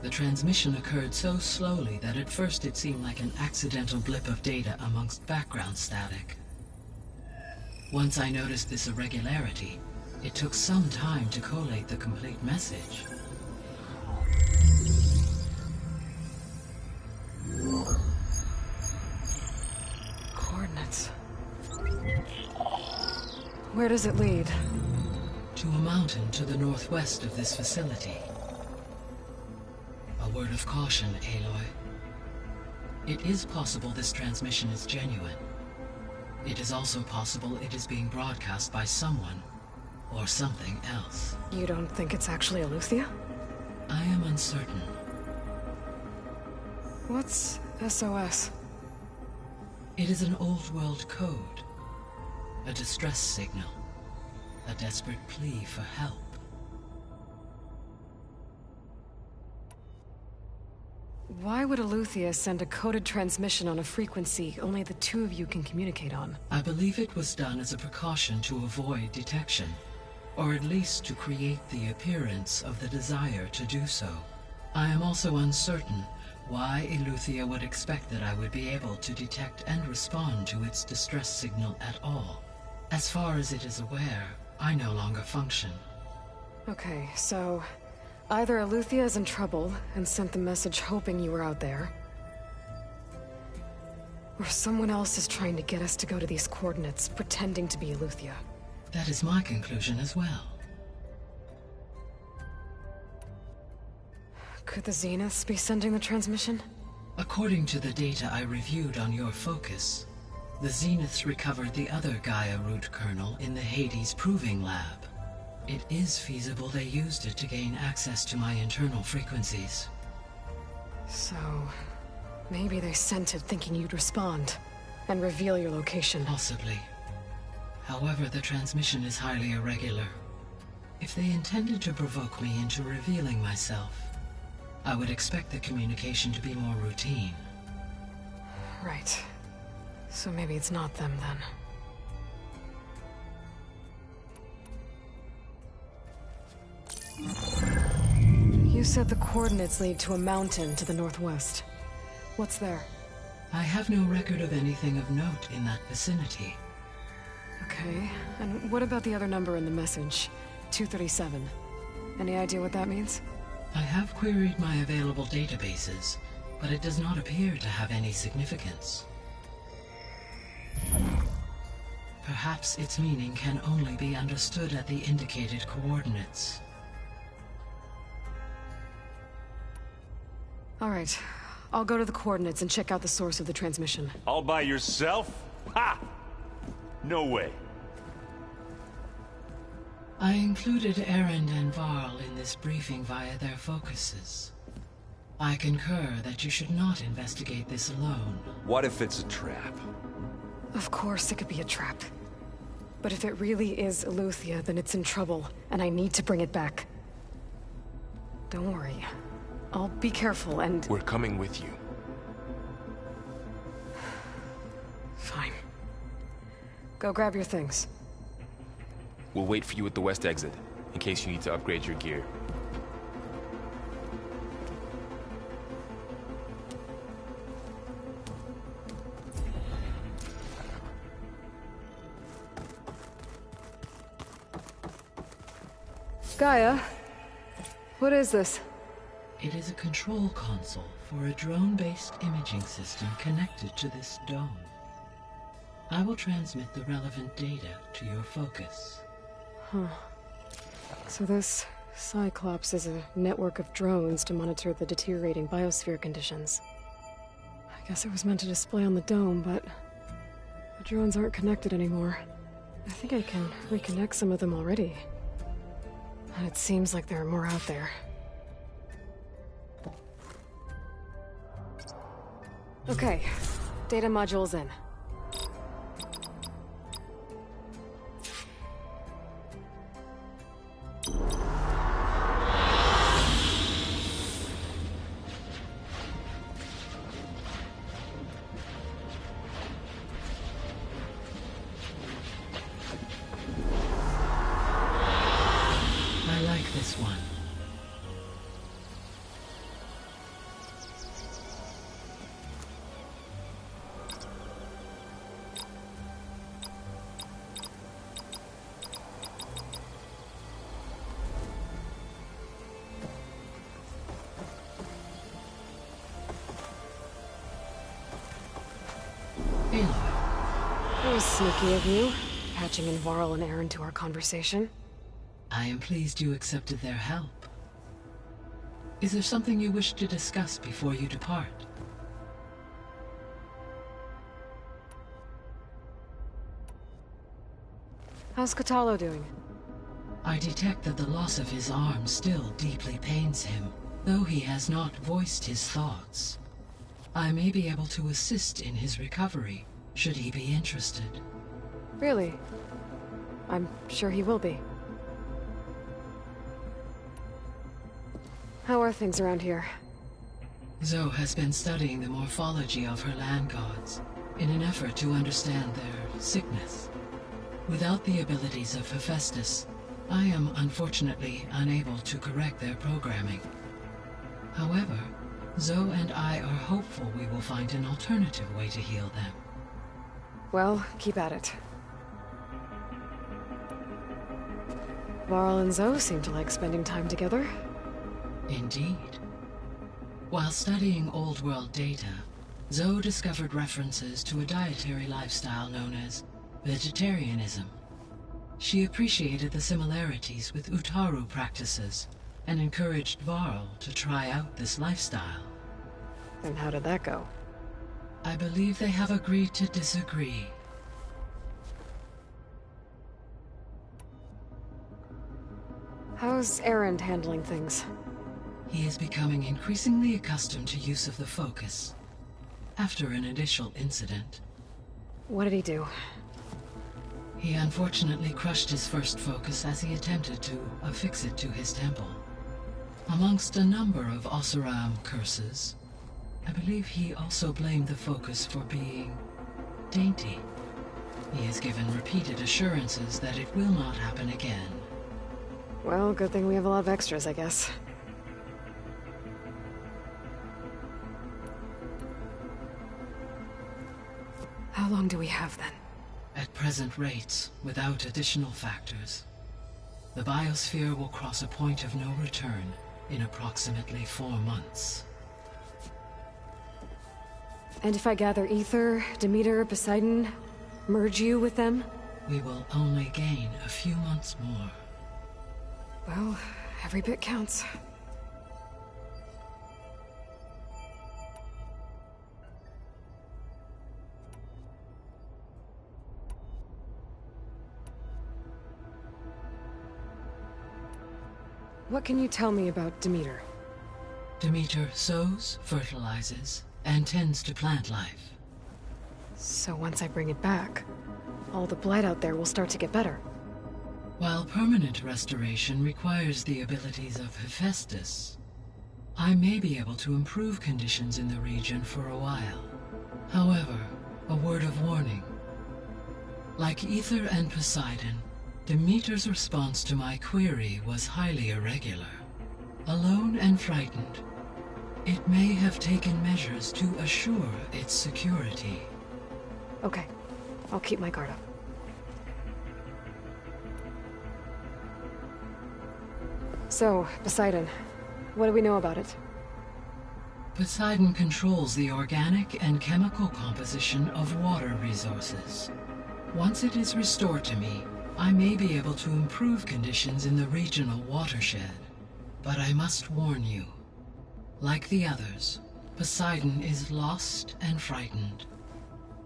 The transmission occurred so slowly that at first it seemed like an accidental blip of data amongst background static. Once I noticed this irregularity, it took some time to collate the complete message. Coordinates. Where does it lead? To a mountain to the northwest of this facility. A word of caution, Aloy. It is possible this transmission is genuine. It is also possible it is being broadcast by someone or something else. You don't think it's actually Eleuthia? I am uncertain. What's SOS? It is an old-world code. A distress signal. A desperate plea for help. Why would Eleuthia send a coded transmission on a frequency only the two of you can communicate on? I believe it was done as a precaution to avoid detection, or at least to create the appearance of the desire to do so. I am also uncertain why Eleuthia would expect that I would be able to detect and respond to its distress signal at all. As far as it is aware, I no longer function. Okay, so either Eleuthia is in trouble and sent the message hoping you were out there, or someone else is trying to get us to go to these coordinates, pretending to be Eleuthia. That is my conclusion as well. Could the Zeniths be sending the transmission? According to the data I reviewed on your focus, the Zeniths recovered the other Gaia root kernel in the Hades Proving Lab. It is feasible they used it to gain access to my internal frequencies. So, maybe they sent it thinking you'd respond and reveal your location. Possibly. However, the transmission is highly irregular. If they intended to provoke me into revealing myself, I would expect the communication to be more routine. Right. So maybe it's not them then. You said the coordinates lead to a mountain to the northwest. What's there? I have no record of anything of note in that vicinity. Okay, and what about the other number in the message? 237. Any idea what that means? I have queried my available databases, but it does not appear to have any significance. Perhaps its meaning can only be understood at the indicated coordinates. All right, I'll go to the coordinates and check out the source of the transmission. All by yourself? Ha! No way. I included Erend and Varl in this briefing via their focuses. I concur that you should not investigate this alone. What if it's a trap? Of course it could be a trap. But if it really is Eleuthia, then it's in trouble, and I need to bring it back. Don't worry. I'll be careful and... We're coming with you. Fine. Go grab your things. We'll wait for you at the west exit, in case you need to upgrade your gear. Gaia, what is this? It is a control console for a drone-based imaging system connected to this dome. I will transmit the relevant data to your focus. Huh. So this Cyclops is a network of drones to monitor the deteriorating biosphere conditions. I guess it was meant to display on the dome, but the drones aren't connected anymore. I think I can reconnect some of them already. And it seems like there are more out there. Okay, data module's in. I like this one. That was sneaky of you, patching in Varl and Aaron to our conversation. I am pleased you accepted their help. Is there something you wish to discuss before you depart? How's Kotallo doing? I detect that the loss of his arm still deeply pains him, though he has not voiced his thoughts. I may be able to assist in his recovery, should he be interested. Really? I'm sure he will be. How are things around here? Zoe has been studying the morphology of her land gods in an effort to understand their sickness. Without the abilities of Hephaestus, I am unfortunately unable to correct their programming. However, Zoe and I are hopeful we will find an alternative way to heal them. Well, keep at it. Varl and Zoe seem to like spending time together. Indeed. While studying Old World data, Zoe discovered references to a dietary lifestyle known as vegetarianism. She appreciated the similarities with Utaru practices and encouraged Varl to try out this lifestyle. And how did that go? I believe they have agreed to disagree. How's Aaron handling things? He is becoming increasingly accustomed to use of the focus. After an initial incident. What did he do? He unfortunately crushed his first focus as he attempted to affix it to his temple. Amongst a number of Oseram curses, I believe he also blamed the focus for being dainty. He has given repeated assurances that it will not happen again. Well, good thing we have a lot of extras, I guess. How long do we have, then? At present rates, without additional factors, the biosphere will cross a point of no return in approximately 4 months. And if I gather Aether, Demeter, Poseidon, merge you with them? We will only gain a few months more. Well, every bit counts. What can you tell me about Demeter? Demeter sows, fertilizes, and tends to plant life. So once I bring it back, all the blight out there will start to get better. While permanent restoration requires the abilities of Hephaestus, I may be able to improve conditions in the region for a while. However, a word of warning. Like Aether and Poseidon, Demeter's response to my query was highly irregular. Alone and frightened, it may have taken measures to assure its security. Okay, I'll keep my guard up. So, Poseidon, what do we know about it? Poseidon controls the organic and chemical composition of water resources. Once it is restored to me, I may be able to improve conditions in the regional watershed. But I must warn you. Like the others, Poseidon is lost and frightened.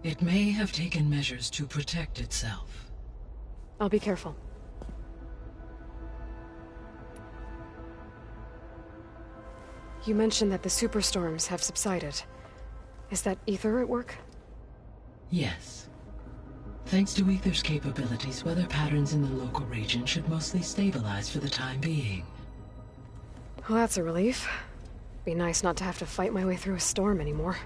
It may have taken measures to protect itself. I'll be careful. You mentioned that the superstorms have subsided. Is that Aether at work? Yes. Thanks to Aether's capabilities, weather patterns in the local region should mostly stabilize for the time being. Well, that's a relief. Be nice not to have to fight my way through a storm anymore.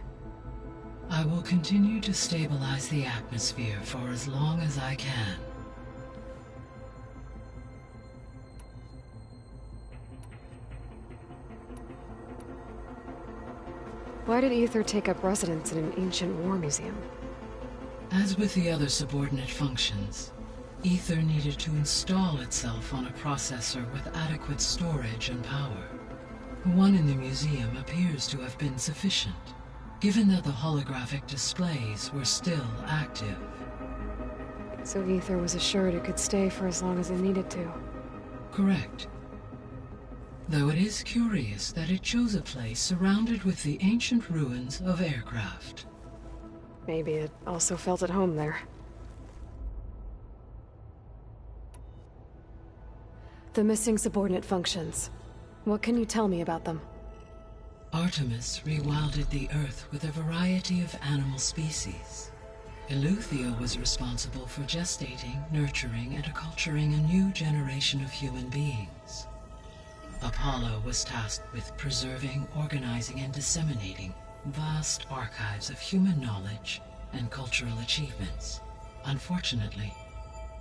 I will continue to stabilize the atmosphere for as long as I can. Why did Aether take up residence in an ancient war museum? As with the other subordinate functions, Aether needed to install itself on a processor with adequate storage and power. The one in the museum appears to have been sufficient, given that the holographic displays were still active. So Aether was assured it could stay for as long as it needed to. Correct. Though it is curious that it chose a place surrounded with the ancient ruins of aircraft. Maybe it also felt at home there. The missing subordinate functions. What can you tell me about them? Artemis rewilded the Earth with a variety of animal species. Eleuthia was responsible for gestating, nurturing, and acculturating a new generation of human beings. Apollo was tasked with preserving, organizing, and disseminating vast archives of human knowledge and cultural achievements. Unfortunately,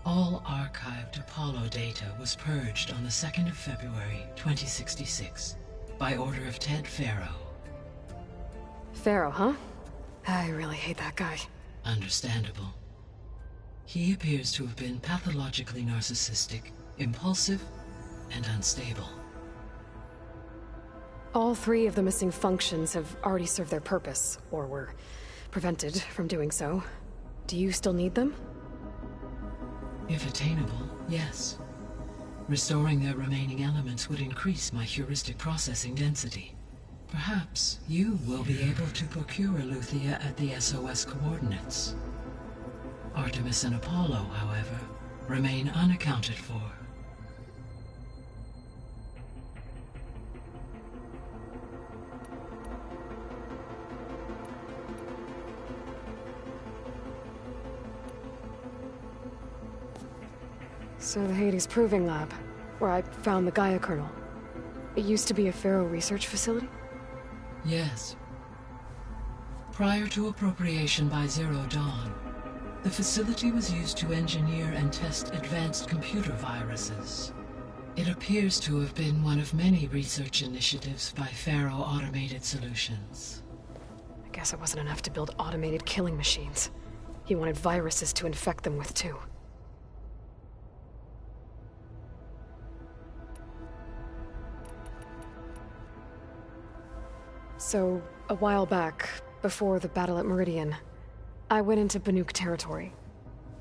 all archived Apollo data was purged on the 2nd of February, 2066, by order of Ted Faro. Faro, huh? I really hate that guy. Understandable. He appears to have been pathologically narcissistic, impulsive, and unstable. All three of the missing functions have already served their purpose, or were prevented from doing so. Do you still need them? If attainable, yes. Restoring their remaining elements would increase my heuristic processing density. Perhaps you will be able to procure Eleuthia at the SOS coordinates. Artemis and Apollo, however, remain unaccounted for. So the Hades Proving Lab, where I found the Gaia kernel. It used to be a Faro research facility? Yes. Prior to appropriation by Zero Dawn, the facility was used to engineer and test advanced computer viruses. It appears to have been one of many research initiatives by Faro Automated Solutions. I guess it wasn't enough to build automated killing machines. He wanted viruses to infect them with, too. So, a while back, before the battle at Meridian, I went into Banuk territory.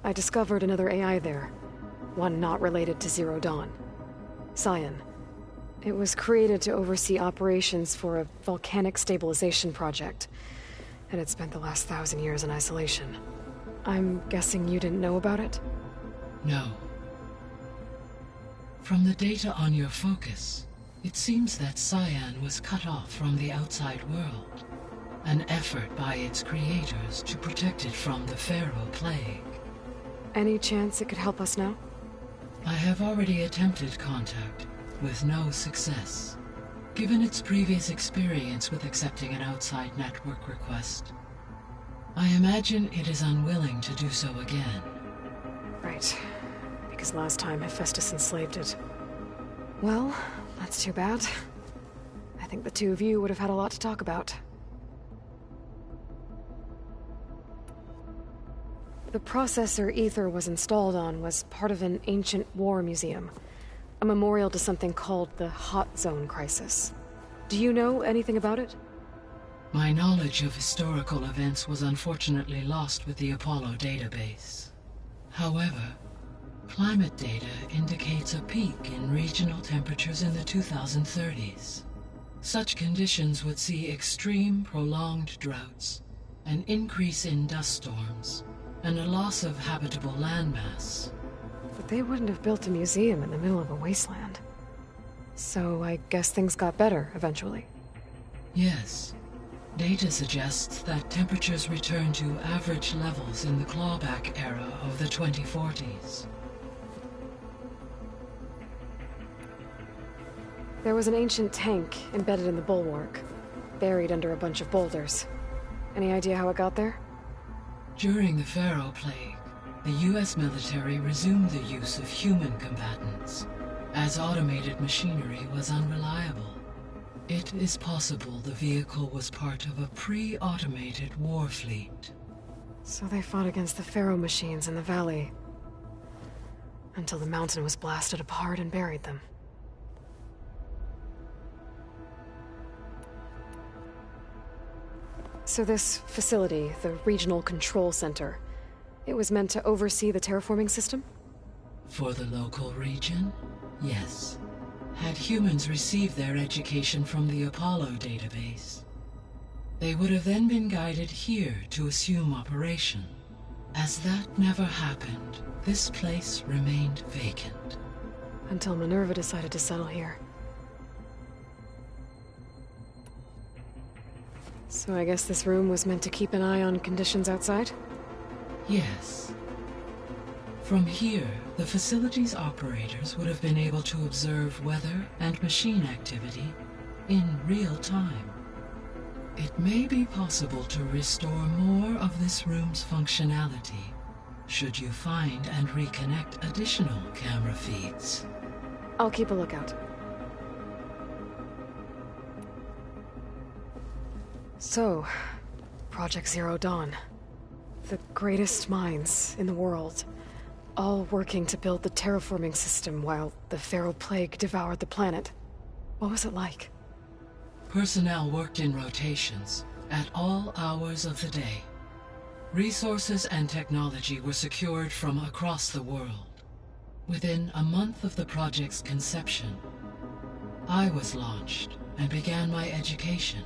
I discovered another AI there, one not related to Zero Dawn. Cyan. It was created to oversee operations for a volcanic stabilization project, and it spent the last 1,000 years in isolation. I'm guessing you didn't know about it? No. From the data on your focus, it seems that Cyan was cut off from the outside world, an effort by its creators to protect it from the Faro plague. Any chance it could help us now? I have already attempted contact, with no success. Given its previous experience with accepting an outside network request, I imagine it is unwilling to do so again. Right. Because last time Hephaestus enslaved it. Well, that's too bad. I think the two of you would have had a lot to talk about. The processor Aether was installed on was part of an ancient war museum. A memorial to something called the Hot Zone Crisis. Do you know anything about it? My knowledge of historical events was unfortunately lost with the Apollo database. However, Climate data indicates a peak in regional temperatures in the 2030s. Such conditions would see extreme, prolonged droughts, an increase in dust storms, and a loss of habitable landmass. But they wouldn't have built a museum in the middle of a wasteland. So I guess things got better eventually. Yes. Data suggests that temperatures returned to average levels in the clawback era of the 2040s. There was an ancient tank embedded in the bulwark, buried under a bunch of boulders. Any idea how it got there? During the Pharaoh Plague, the US military resumed the use of human combatants, as automated machinery was unreliable. It is possible the vehicle was part of a pre-automated war fleet. So they fought against the Pharaoh machines in the valley, until the mountain was blasted apart and buried them. So this facility, the Regional Control Center, it was meant to oversee the terraforming system? For the local region, yes. Had humans received their education from the Apollo database, they would have then been guided here to assume operation. As that never happened, this place remained vacant. Until Minerva decided to settle here. So I guess this room was meant to keep an eye on conditions outside? Yes. From here, the facility's operators would have been able to observe weather and machine activity in real time. It may be possible to restore more of this room's functionality, should you find and reconnect additional camera feeds. I'll keep a lookout. So, Project Zero Dawn. The greatest minds in the world, all working to build the terraforming system while the Pharaoh Plague devoured the planet. What was it like? Personnel worked in rotations, at all hours of the day. Resources and technology were secured from across the world. Within a month of the project's conception, I was launched and began my education.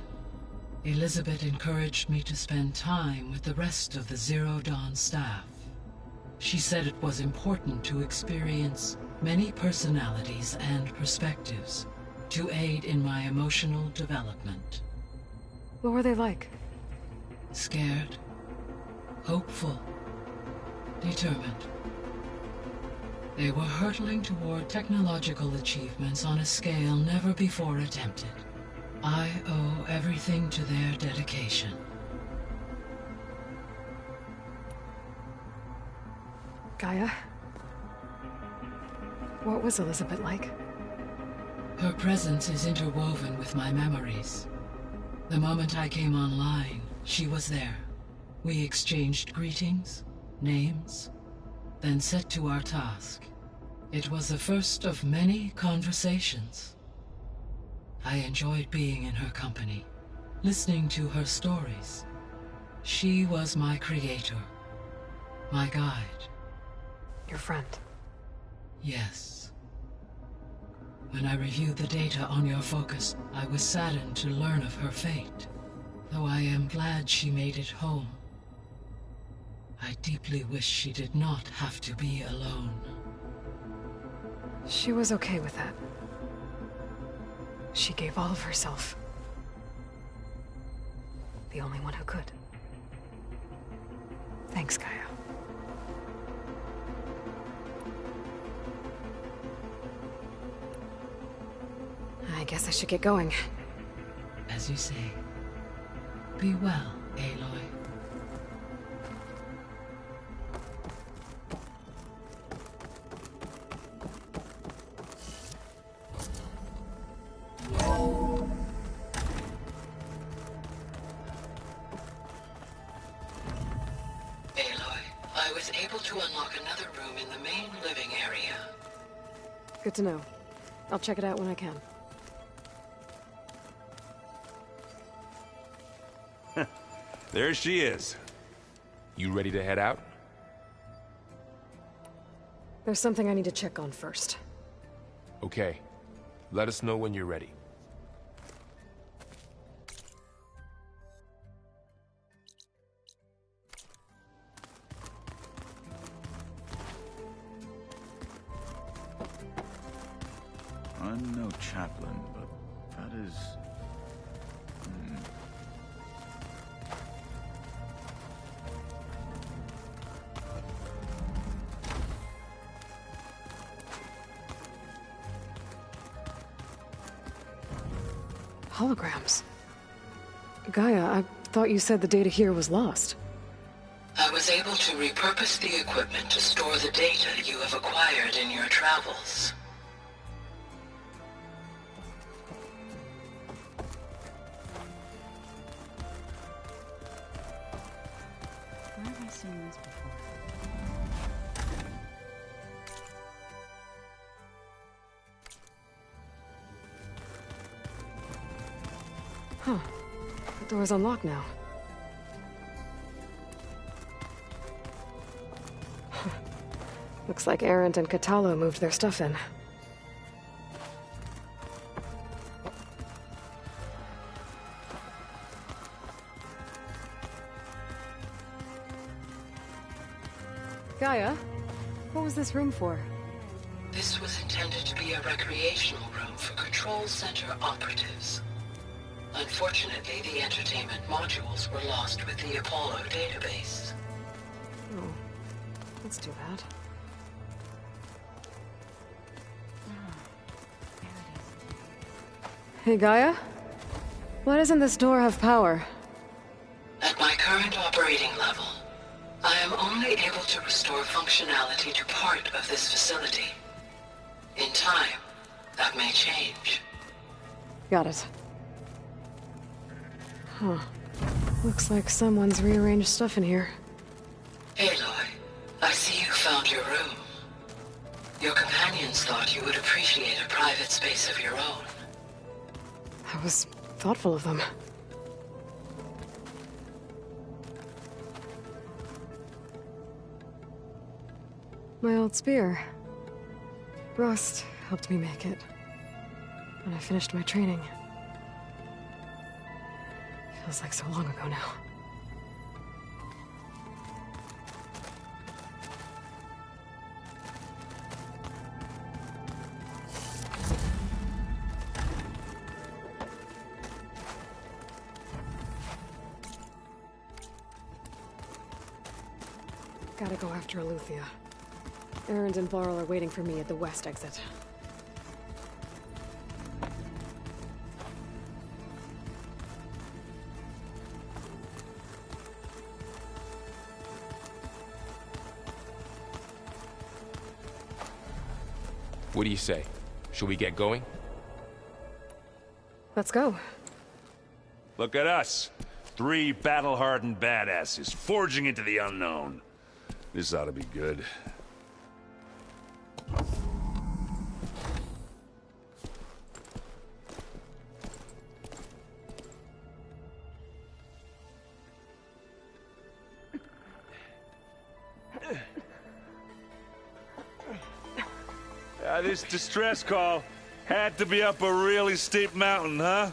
Elizabeth encouraged me to spend time with the rest of the Zero Dawn staff. She said it was important to experience many personalities and perspectives to aid in my emotional development. What were they like? Scared, hopeful, determined. They were hurtling toward technological achievements on a scale never before attempted. I owe everything to their dedication. Gaia? What was Elizabeth like? Her presence is interwoven with my memories. The moment I came online, she was there. We exchanged greetings, names, then set to our task. It was the first of many conversations. I enjoyed being in her company, listening to her stories. She was my creator, my guide. Your friend? Yes. When I reviewed the data on your focus, I was saddened to learn of her fate, though I am glad she made it home. I deeply wish she did not have to be alone. She was okay with that. She gave all of herself. The only one who could. Thanks, Gaia. I guess I should get going. As you say. Be well, Aloy. I was able to unlock another room in the main living area. Good to know. I'll check it out when I can. There she is. You ready to head out? There's something I need to check on first. Okay. Let us know when you're ready. I'm no chaplain, but that is... Holograms. Gaia, I thought you said the data here was lost. I was able to repurpose the equipment to store the data you have acquired in your travels. Where have I seen this before? Huh. The door's unlocked now. Looks like Erend and Kotallo moved their stuff in. Gaia, what was this room for? This was intended to be a recreational room for Control Center operatives. Unfortunately, the entertainment modules were lost with the Apollo database. Oh, that's too bad. Hey, Gaia? Why doesn't this door have power? At my current operating level, I am only able to restore functionality to part of this facility. In time, that may change. Got it. Huh. Looks like someone's rearranged stuff in here. Aloy, I see you found your room. Your companions thought you would appreciate a private space of your own. I was thoughtful of them. My old spear. Rust helped me make it. When I finished my training. Feels like so long ago now. Gotta go after Eleuthia. Erend and Varl are waiting for me at the west exit. What do you say? Should we get going? Let's go. Look at us. 3 battle-hardened badasses forging into the unknown. This ought to be good. This distress call had to be up a really steep mountain, huh?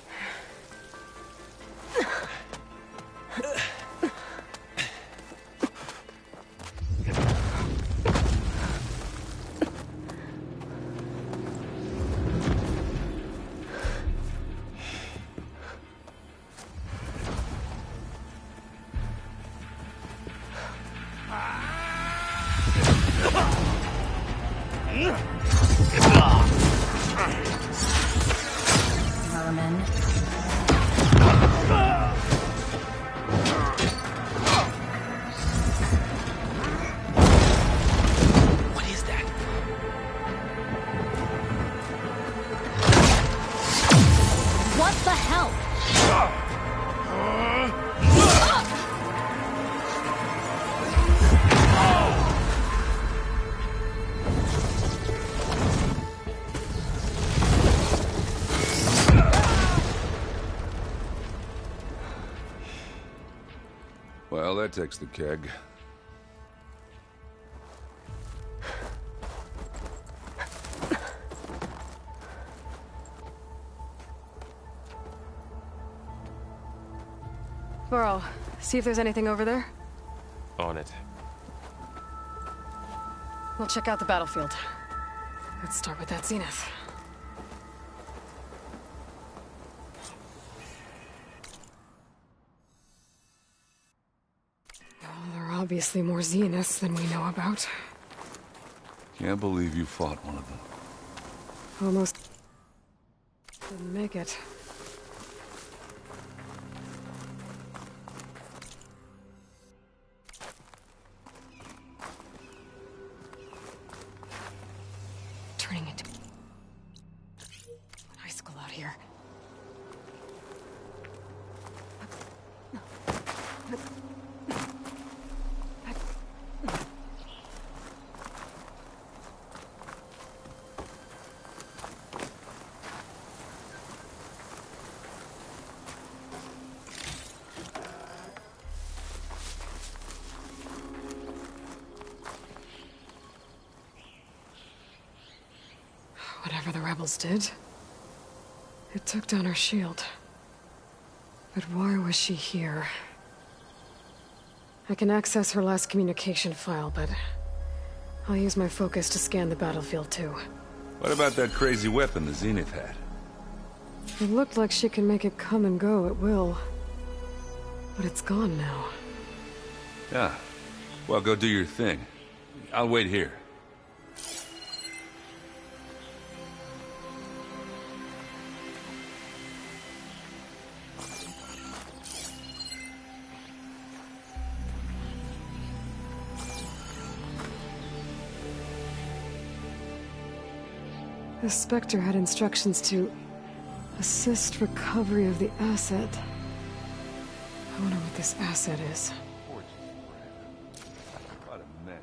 Well, that takes the keg. Varl, see if there's anything over there. On it. We'll check out the battlefield. Let's start with that Zenith. Well, there are obviously more Zeniths than we know about. Can't believe you fought one of them. Almost didn't make it. Turning into an icicle out here. Whatever the rebels did, it took down her shield. But why was she here? I can access her last communication file, but I'll use my focus to scan the battlefield too. What about that crazy weapon the Zenith had? It looked like she can make it come and go at will. But it's gone now. Yeah. Well, go do your thing. I'll wait here. The Spectre had instructions to assist recovery of the asset. I wonder what this asset is. What a mess.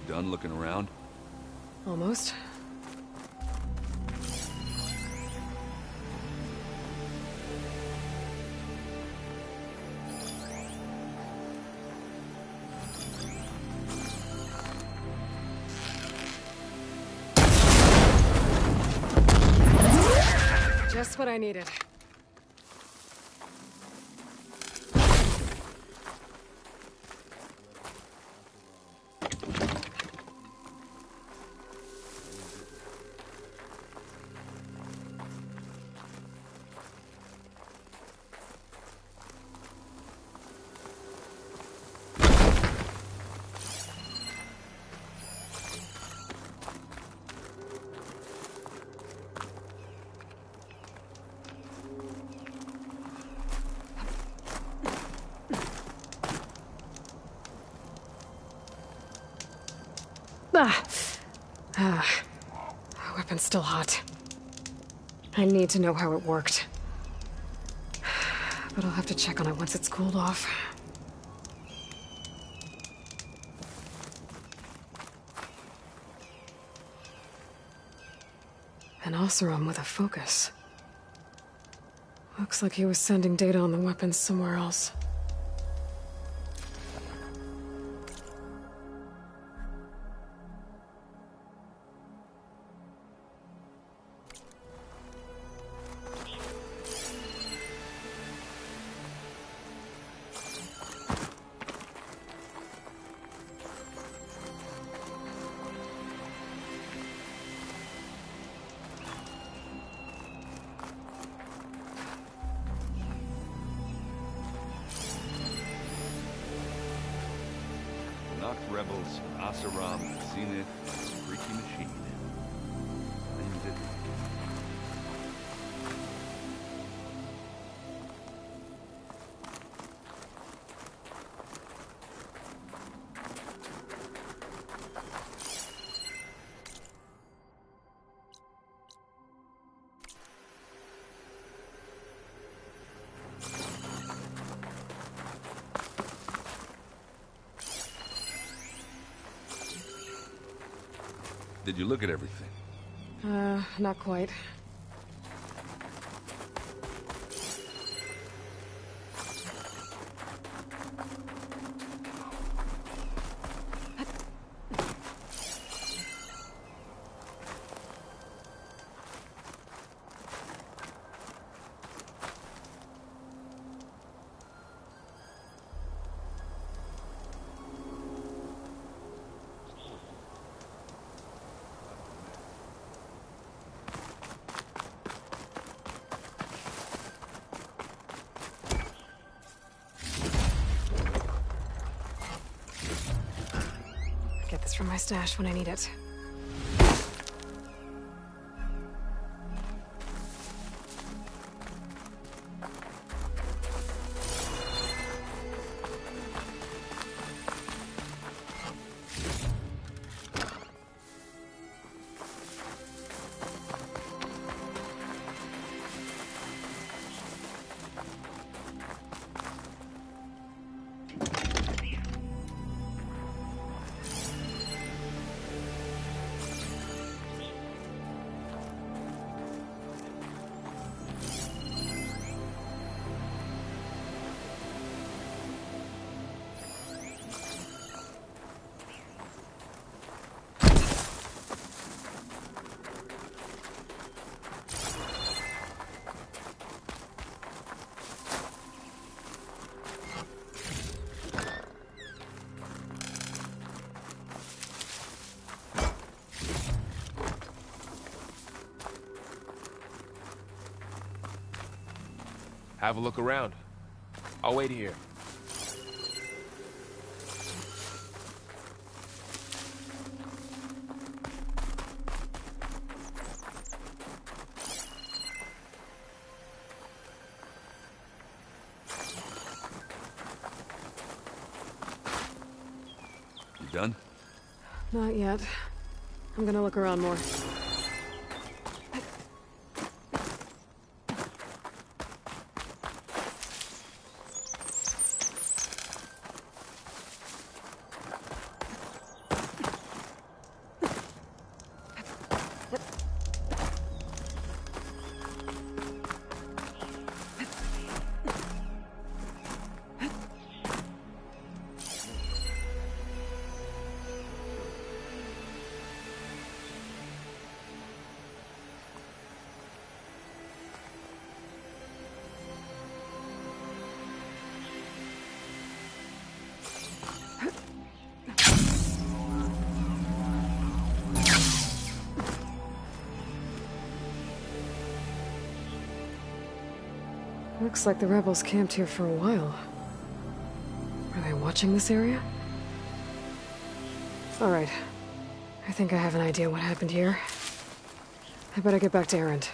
Done looking around? Almost. Just what I needed. Weapon's still hot. I need to know how it worked. But I'll have to check on it once it's cooled off. An Oseram with a focus. Looks like he was sending data on the weapons somewhere else. rebels, Oseram, Zenith, freaky machine. Claims it. Did you look at everything? Not quite. Get this from my stash when I need it. Have a look around. I'll wait here. You done? Not yet. I'm gonna look around more. Looks like the rebels camped here for a while. Are they watching this area? Alright. I think I have an idea what happened here. I better get back to Erend.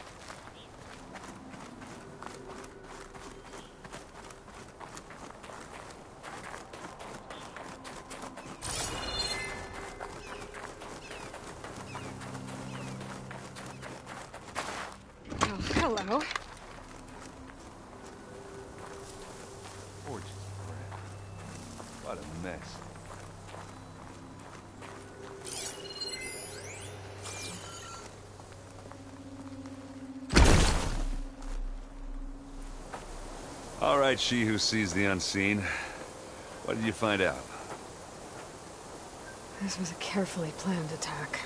Oh, hello. What a mess. All right, she who sees the unseen. What did you find out? This was a carefully planned attack.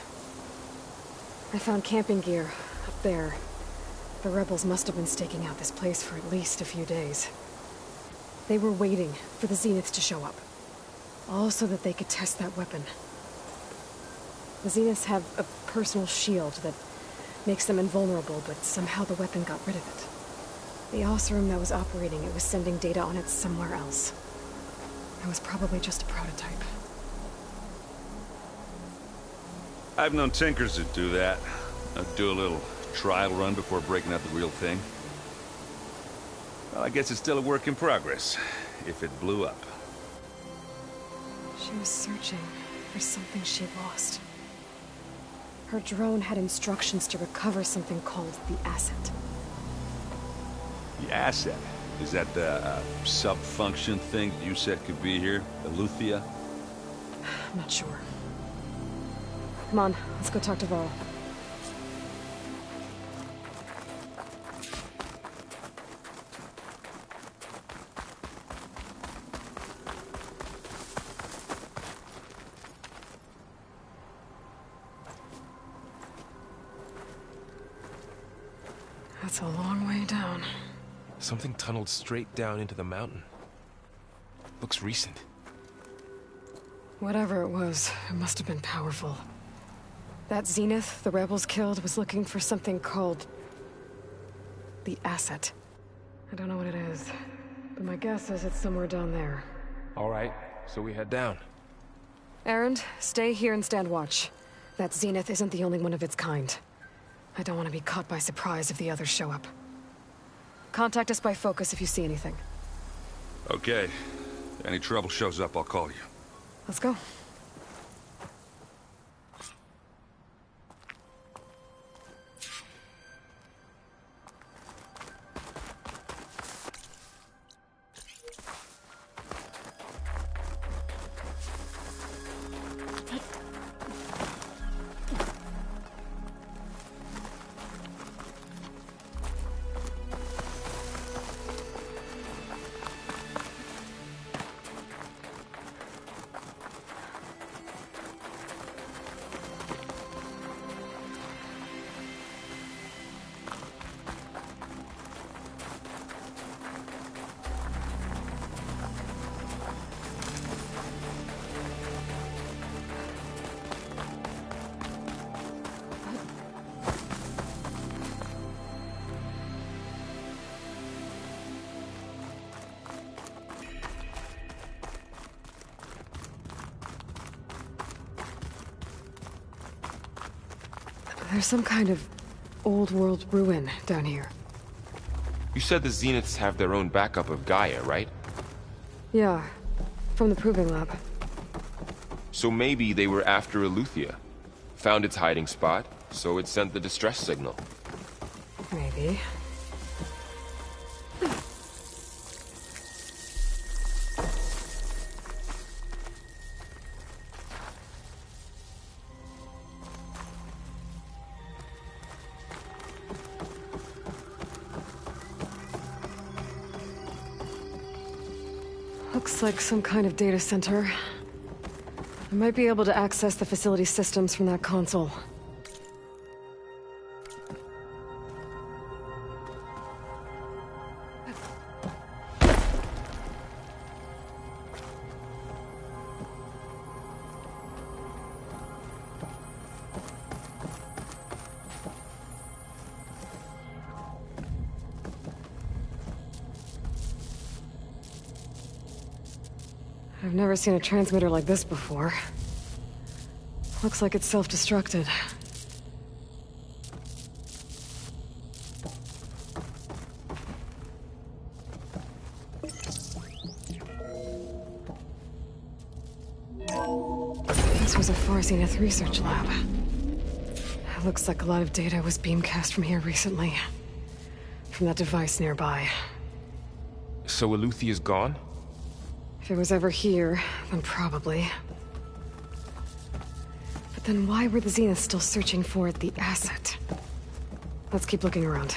I found camping gear up there. The rebels must have been staking out this place for at least a few days. They were waiting for the Zeniths to show up. All so that they could test that weapon. The Zeniths have a personal shield that makes them invulnerable, but somehow the weapon got rid of it. The Oseram that was operating it was sending data on it somewhere else. It was probably just a prototype. I've known tinkers that do that. Do a little trial run before breaking out the real thing. Well, I guess it's still a work in progress, if it blew up. She was searching for something she lost. Her drone had instructions to recover something called the asset. The asset? Is that the sub-function thing you said could be here? Eleuthia? I'm not sure. Come on, let's go talk to Varl. That's a long way down. Something tunneled straight down into the mountain. Looks recent. Whatever it was, it must have been powerful. That Zenith the rebels killed was looking for something called the asset. I don't know what it is, but my guess is it's somewhere down there. All right, so we head down. Erend, stay here and stand watch. That Zenith isn't the only one of its kind. I don't want to be caught by surprise if the others show up. Contact us by focus if you see anything. Okay. Any trouble shows up, I'll call you. Let's go. There's some kind of old-world ruin down here. You said the Zeniths have their own backup of Gaia, right? Yeah, from the Proving Lab. So maybe they were after Eleuthia. Found its hiding spot, so it sent the distress signal. Maybe. Looks like some kind of data center. I might be able to access the facility systems from that console. I've never seen a transmitter like this before. Looks like it's self-destructed. This was a Far Zenith research lab. It looks like a lot of data was beamcast from here recently. From that device nearby. So Eleuthia's gone? If it was ever here, then probably. But then why were the Zeniths still searching for the asset? Let's keep looking around.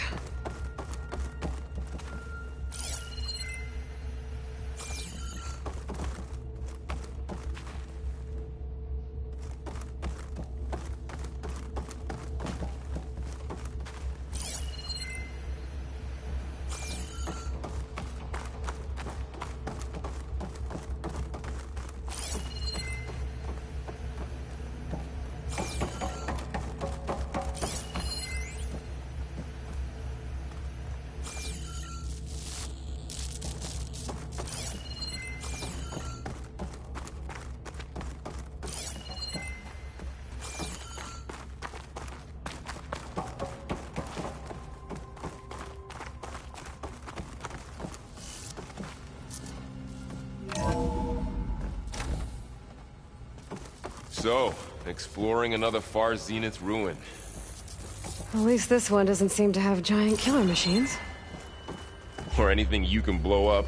So, exploring another Far Zenith ruin. At least this one doesn't seem to have giant killer machines. Or anything you can blow up.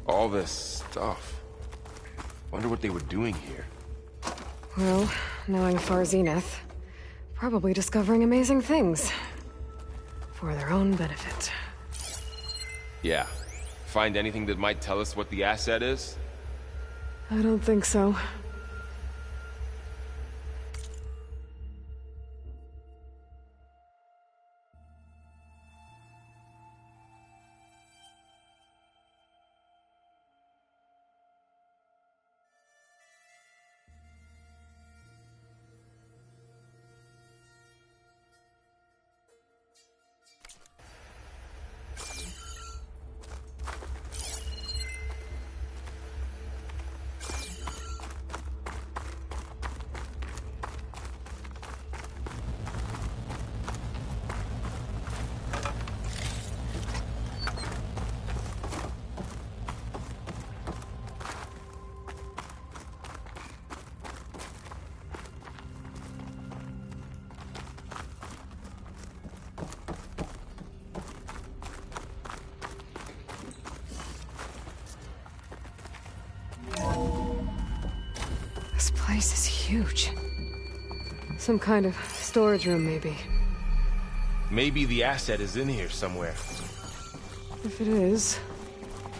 All this stuff. Wonder what they were doing here. Well, knowing Far Zenith, probably discovering amazing things. For their own benefit. Yeah. Find anything that might tell us what the asset is? I don't think so. This place is huge. Some kind of storage room, maybe. Maybe the asset is in here somewhere. If it is,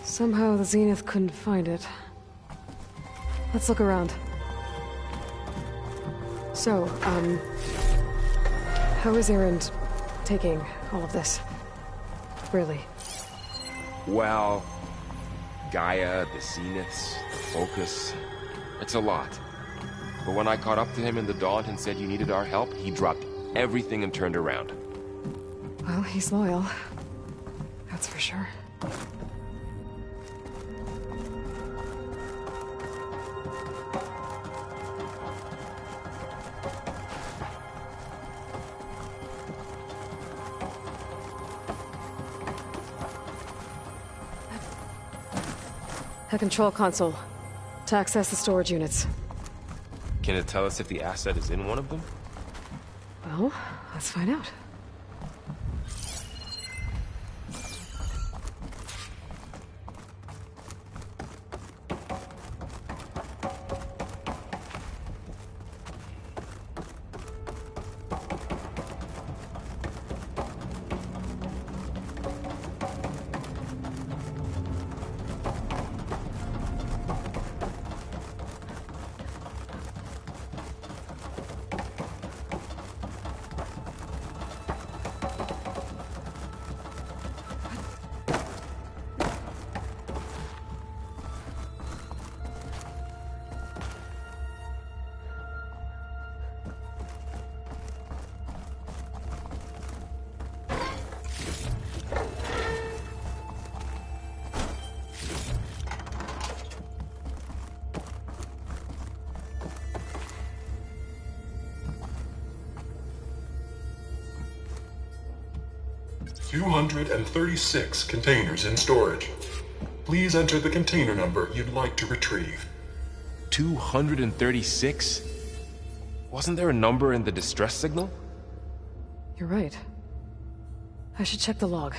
somehow the Zenith couldn't find it. Let's look around. So, how is Erend taking all of this? Really? Well, Gaia, the Zeniths, the Focus. It's a lot. But when I caught up to him in the Daunt and said you needed our help, he dropped everything and turned around. Well, he's loyal. That's for sure. A control console. To access the storage units. Can it tell us if the asset is in one of them? Well, let's find out. 236 containers in storage. Please enter the container number you'd like to retrieve. 236? Wasn't there a number in the distress signal? You're right. I should check the log.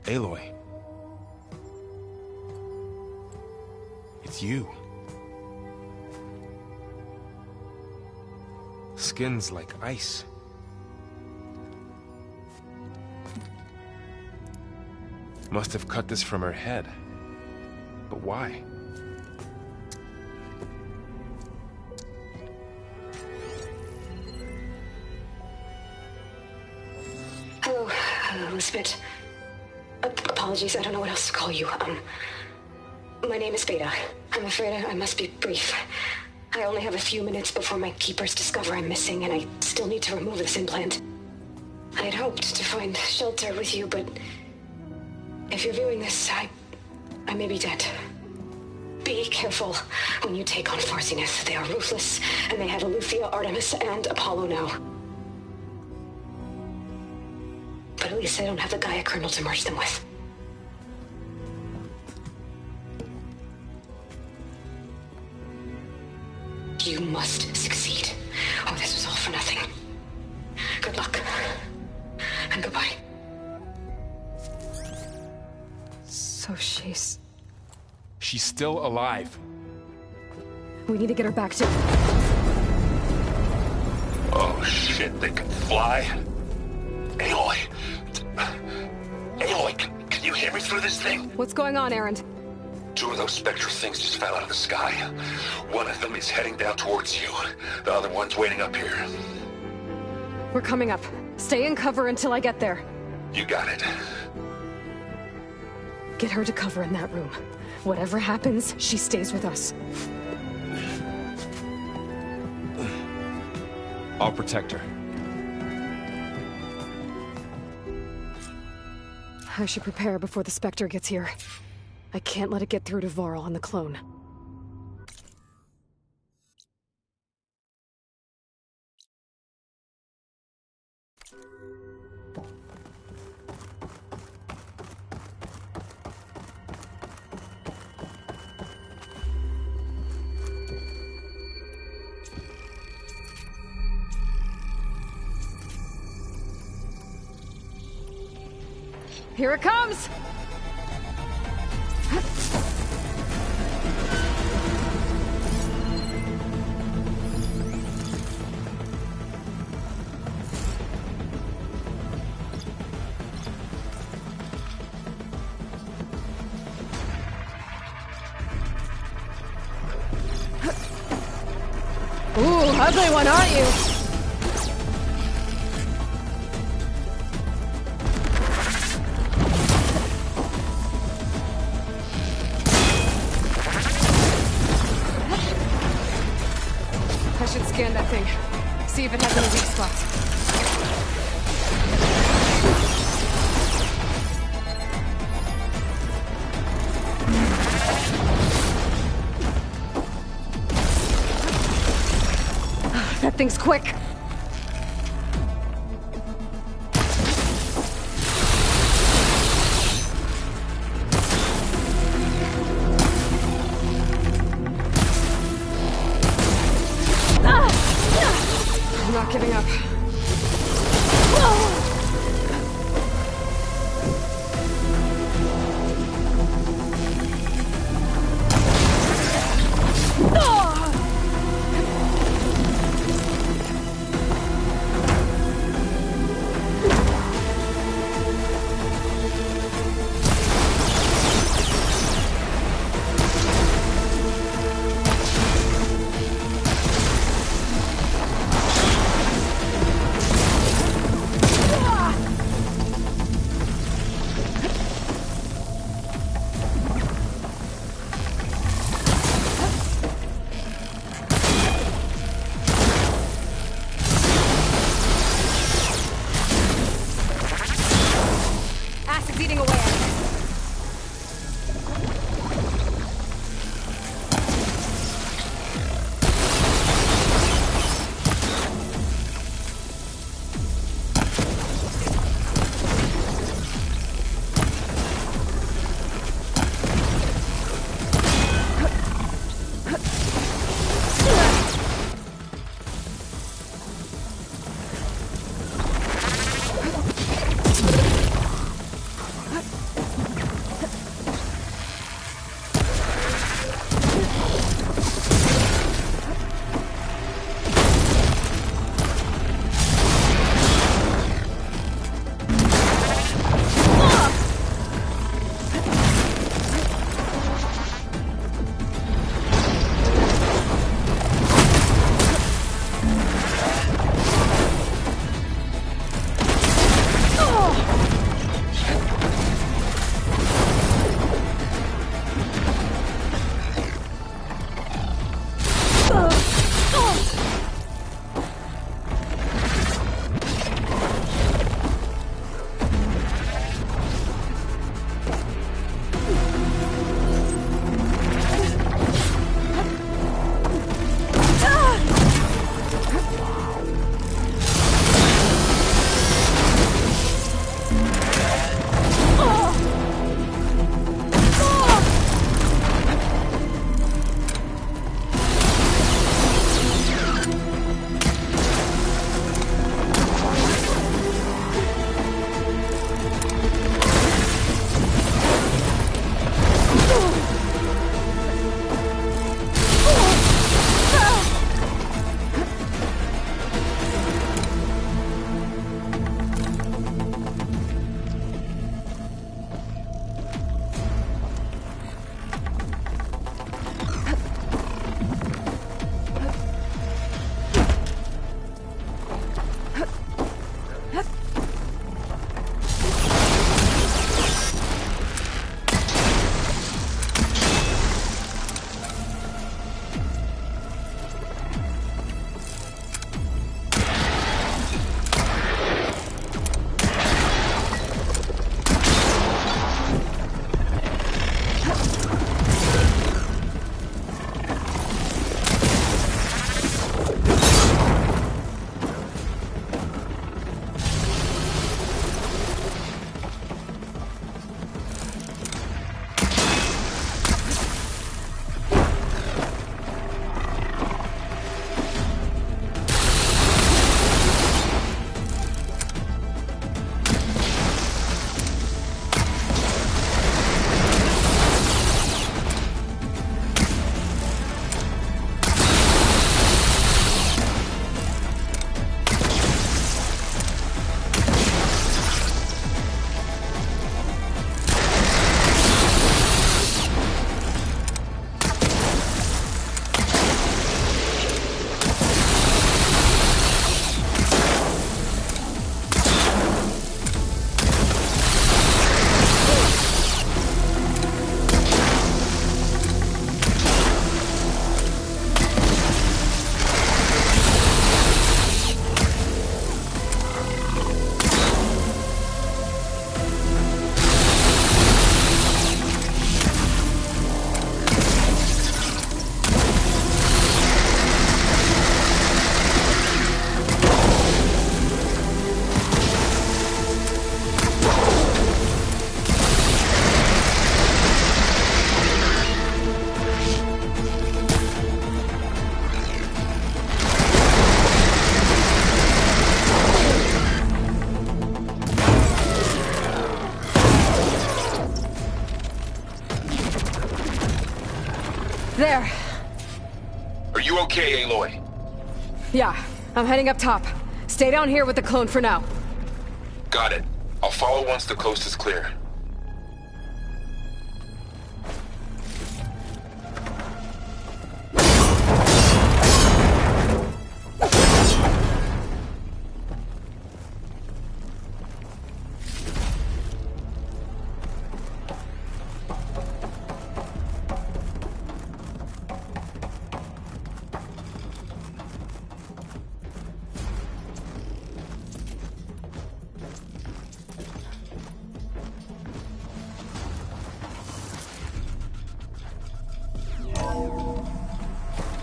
Aloy. It's you. Skin's like ice. Must have cut this from her head. But why? Hello, Elizabeth. Apologies, I don't know what else to call you. My name is Veda. I'm afraid I must be brief. I only have a few minutes before my keepers discover I'm missing, and I still need to remove this implant. I had hoped to find shelter with you, but if you're viewing this, I may be dead. Be careful when you take on Far Zenith. They are ruthless, and they have Eleuthia, Artemis, and Apollo now. But at least I don't have the Gaia kernel to merge them with. You must succeed, or this was all for nothing. Good luck. And goodbye. So she's still alive. We need to get her back to... Oh shit, they can fly? Aloy! Aloy, can you hear me through this thing? What's going on, Erend? 2 of those spectral things just fell out of the sky. One of them is heading down towards you. The other one's waiting up here. We're coming up. Stay in cover until I get there. You got it. Get her to cover in that room. Whatever happens, she stays with us. I'll protect her. I should prepare before the Spectre gets here. I can't let it get through to Varl on the clone. Here it comes! Ooh, ugly one, aren't you? I should scan that thing. See if it has any weak spots. things quick. I'm not giving up. Yeah, I'm heading up top. Stay down here with the clone for now. Got it. I'll follow once the coast is clear.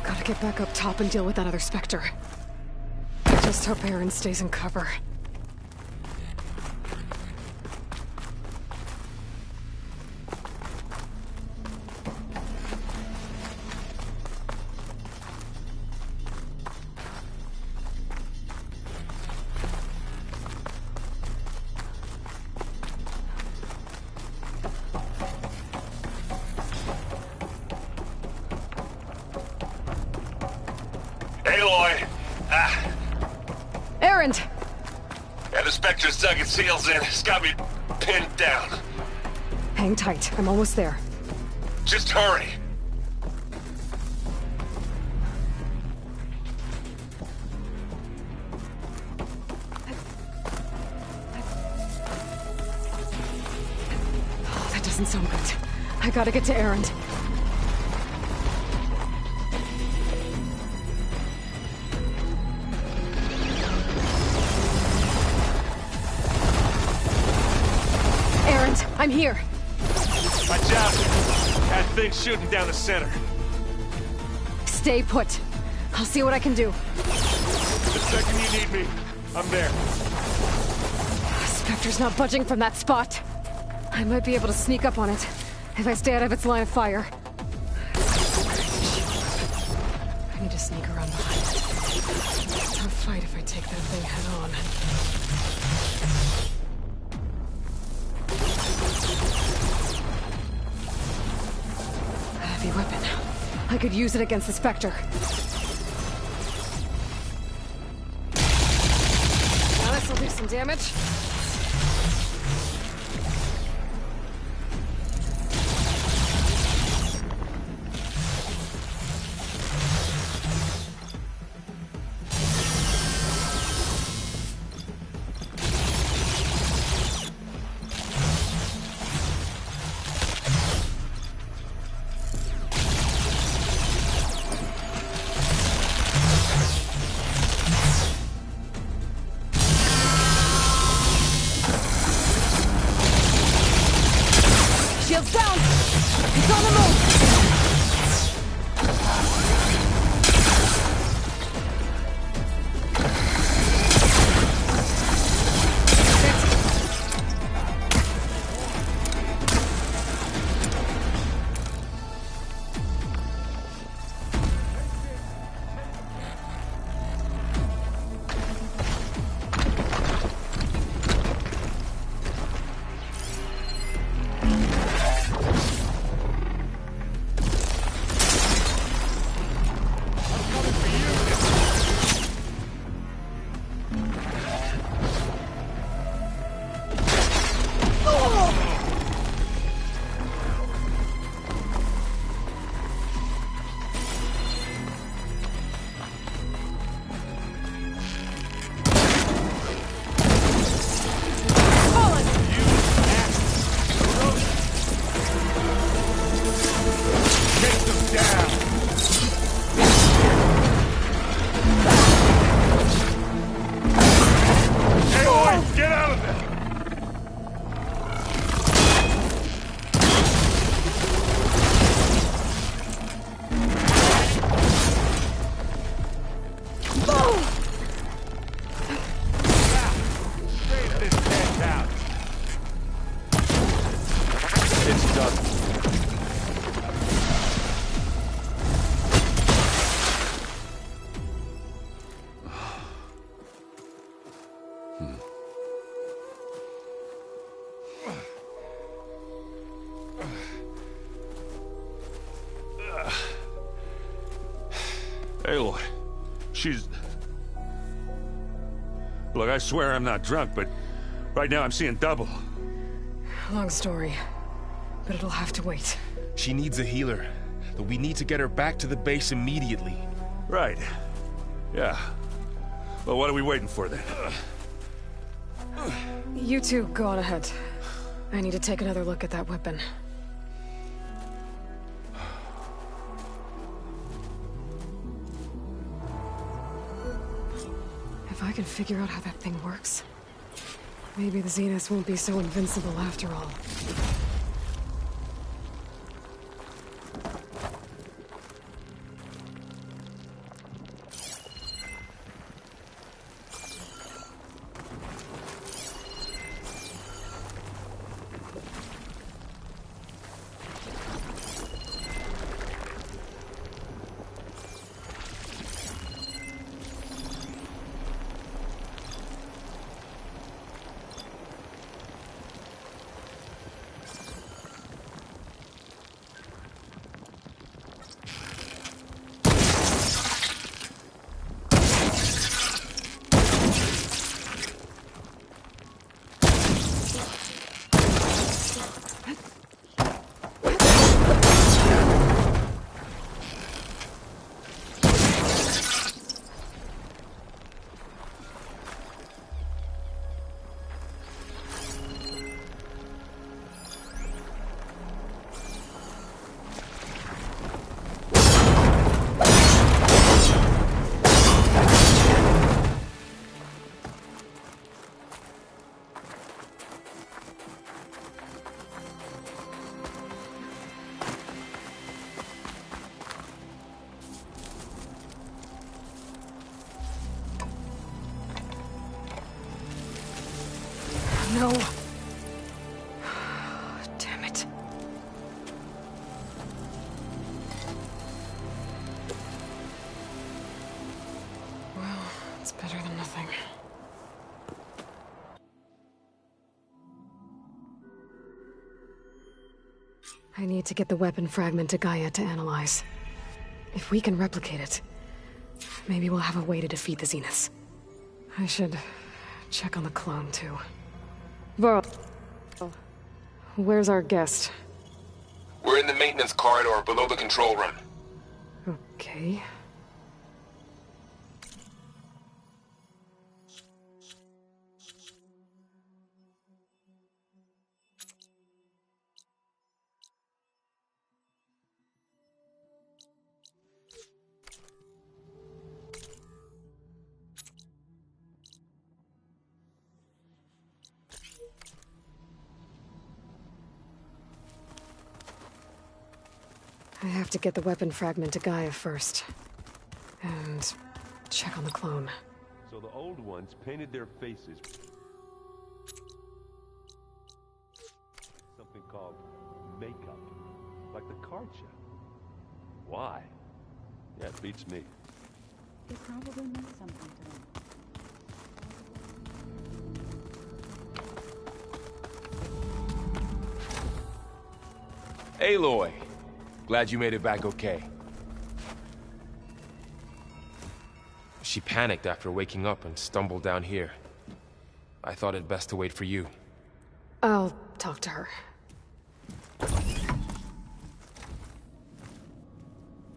Gotta get back up top and deal with that other Spectre. I just hope Aaron stays in cover. Aloy! Erend! Yeah, the Spectre's dug its heels in. It's got me pinned down. Hang tight, I'm almost there. Just hurry. Oh, that doesn't sound good. I gotta get to Erend. I'm here. Watch out! That thing's shooting down the center. Stay put. I'll see what I can do. The second you need me, I'm there. Spectre's not budging from that spot. I might be able to sneak up on it if I stay out of its line of fire. I need to sneak around behind it. It's a tough fight if I take that thing head on. Heavy weapon. I could use it against the Spectre. Now this'll do some damage. Shield's down! It's on the move! Aloy, she's... Look, I swear I'm not drunk, but right now I'm seeing double. Long story, but it'll have to wait. She needs a healer, but we need to get her back to the base immediately. Right. Yeah. Well, what are we waiting for then? You two go on ahead. I need to take another look at that weapon. If I can figure out how that thing works, maybe the Zeniths won't be so invincible after all. No. Damn it. Well, it's better than nothing. I need to get the weapon fragment to Gaia to analyze. If we can replicate it, maybe we'll have a way to defeat the Zeniths. I should check on the clone, too. Varl, where's our guest? We're in the maintenance corridor below the control room. Okay. I have to get the weapon fragment to Gaia first. And check on the clone. So the old ones painted their faces. Something called makeup. Like the card show. Why? Yeah, it beats me. It probably meant something to them. Aloy! Glad you made it back okay. She panicked after waking up and stumbled down here. I thought it best to wait for you. I'll talk to her.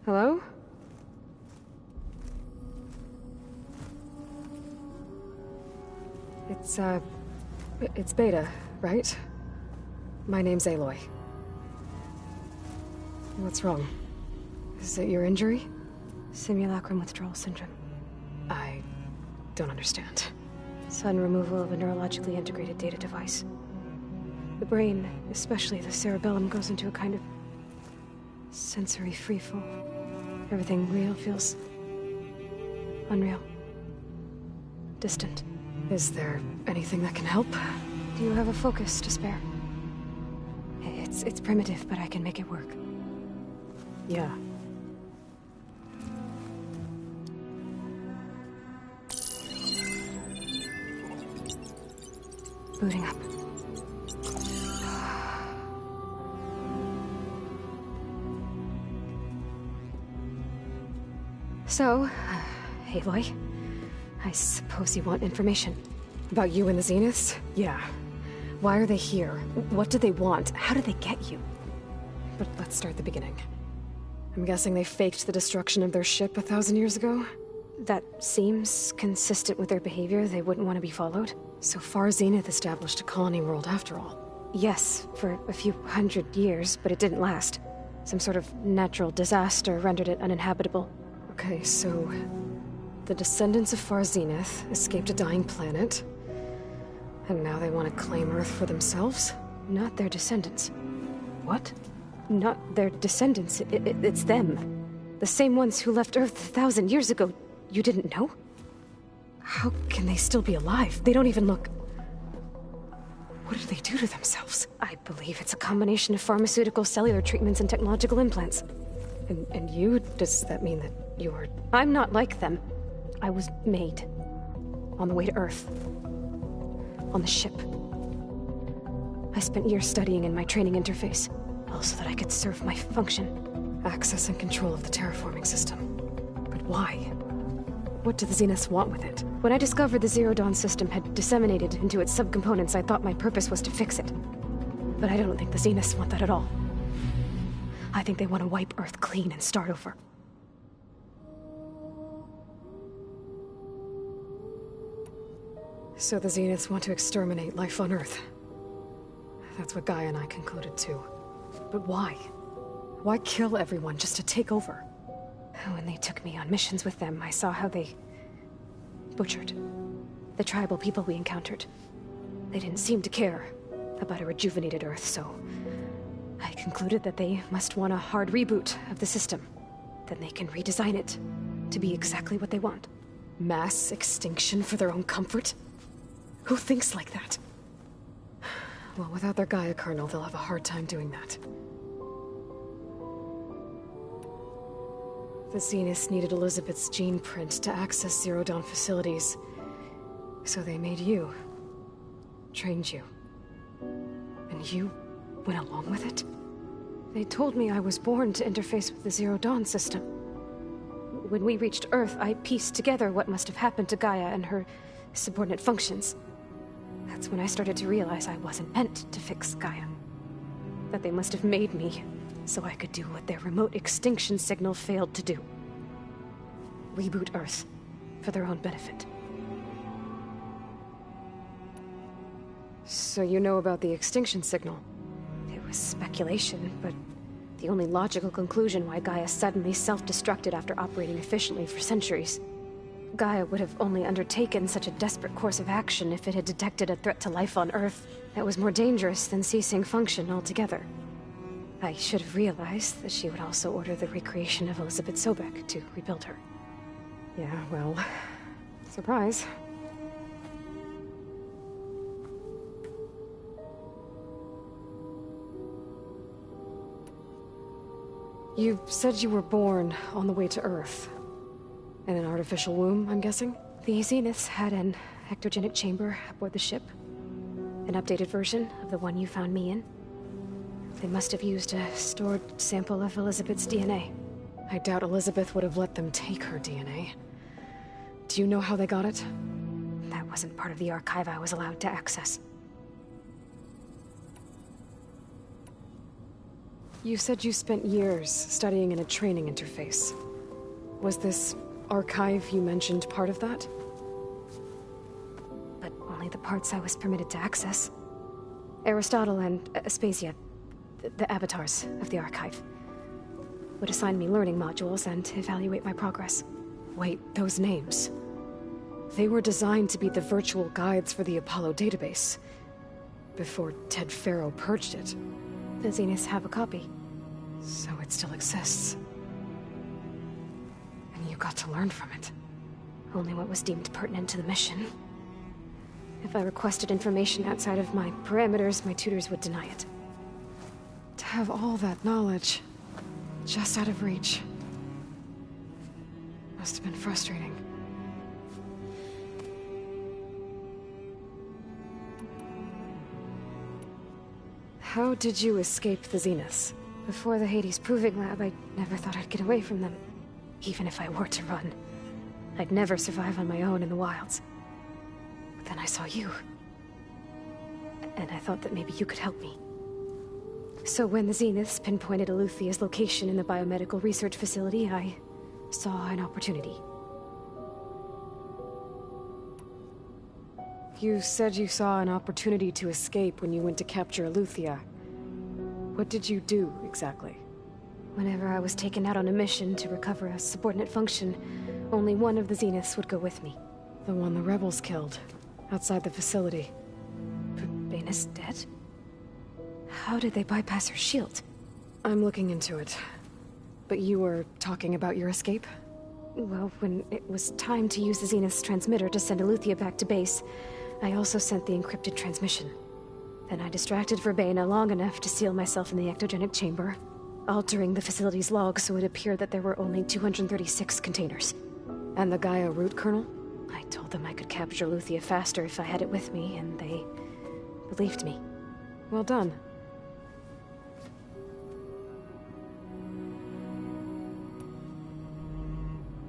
Hello? It's Beta, right? My name's Aloy. What's wrong? Is it your injury? Simulacrum withdrawal syndrome. I don't understand. Sudden removal of a neurologically integrated data device. The brain, especially the cerebellum, goes into a kind of sensory freefall. Everything real feels unreal. Distant. Is there anything that can help? Do you have a focus to spare? It's primitive, but I can make it work. Yeah. Booting up. So, Aloy, I suppose you want information. About you and the Zeniths? Yeah. Why are they here? What do they want? How did they get you? But let's start at the beginning. I'm guessing they faked the destruction of their ship 1,000 years ago? That seems consistent with their behavior. They wouldn't want to be followed. So far, Zenith established a colony world after all. Yes, for a few hundred years, but it didn't last. Some sort of natural disaster rendered it uninhabitable. Okay, so the descendants of Far Zenith escaped a dying planet, and now they want to claim Earth for themselves? Not their descendants. What? Not their descendants. It's them. The same ones who left Earth 1,000 years ago. You didn't know? How can they still be alive? They don't even look... What did they do to themselves? I believe it's a combination of pharmaceutical, cellular treatments, and technological implants. And you? Does that mean that you're... I'm not like them. I was made. On the way to Earth. On the ship. I spent years studying in my training interface, all so that I could serve my function. Access and control of the terraforming system. But why? What do the Zeniths want with it? When I discovered the Zero Dawn system had disseminated into its subcomponents, I thought my purpose was to fix it. But I don't think the Zeniths want that at all. I think they want to wipe Earth clean and start over. So the Zeniths want to exterminate life on Earth. That's what Gaia and I concluded too. But why? Why kill everyone just to take over? When they took me on missions with them, I saw how they butchered the tribal people we encountered. They didn't seem to care about a rejuvenated Earth, so I concluded that they must want a hard reboot of the system. Then they can redesign it to be exactly what they want. Mass extinction for their own comfort? Who thinks like that? Well, without their Gaia kernel, they'll have a hard time doing that. The Zeniths needed Elizabeth's gene print to access Zero Dawn facilities. So they made you. Trained you. And you went along with it? They told me I was born to interface with the Zero Dawn system. When we reached Earth, I pieced together what must have happened to Gaia and her subordinate functions. That's when I started to realize I wasn't meant to fix Gaia. That they must have made me so I could do what their remote extinction signal failed to do. Reboot Earth for their own benefit. So you know about the extinction signal? It was speculation, but the only logical conclusion why Gaia suddenly self-destructed after operating efficiently for centuries. Gaia would have only undertaken such a desperate course of action if it had detected a threat to life on Earth that was more dangerous than ceasing function altogether. I should have realized that she would also order the recreation of Elizabeth Sobek to rebuild her. Yeah, well, surprise. You said you were born on the way to Earth. In an artificial womb, I'm guessing? The Zeniths had an ectogenic chamber aboard the ship. An updated version of the one you found me in. They must have used a stored sample of Elizabeth's DNA. I doubt Elizabeth would have let them take her DNA. Do you know how they got it? That wasn't part of the archive I was allowed to access. You said you spent years studying in a training interface. Was this archive you mentioned part of that? But only the parts I was permitted to access. Aristotle and Aspasia, the avatars of the archive, would assign me learning modules and evaluate my progress. Wait, those names. They were designed to be the virtual guides for the Apollo database, before Ted Faro purged it. The Zeniths have a copy. So it still exists. And you got to learn from it. Only what was deemed pertinent to the mission. If I requested information outside of my parameters, my tutors would deny it. To have all that knowledge, just out of reach, must have been frustrating. How did you escape the Zeniths? Before the Hades Proving Lab, I never thought I'd get away from them. Even if I were to run, I'd never survive on my own in the wilds. Then I saw you. And I thought that maybe you could help me. So when the Zeniths pinpointed Eluthia's location in the biomedical research facility, I saw an opportunity. You said you saw an opportunity to escape when you went to capture Eluthia. What did you do, exactly? Whenever I was taken out on a mission to recover a subordinate function, only one of the Zeniths would go with me. The one the rebels killed, outside the facility. Baina's dead? How did they bypass her shield? I'm looking into it. But you were talking about your escape? Well, when it was time to use the Zenith's transmitter to send Eluthia back to base, I also sent the encrypted transmission. Then I distracted Verbena long enough to seal myself in the ectogenic chamber, altering the facility's log so it appeared that there were only 236 containers. And the Gaia root kernel? I told them I could capture Eluthia faster if I had it with me, and they believed me. Well done.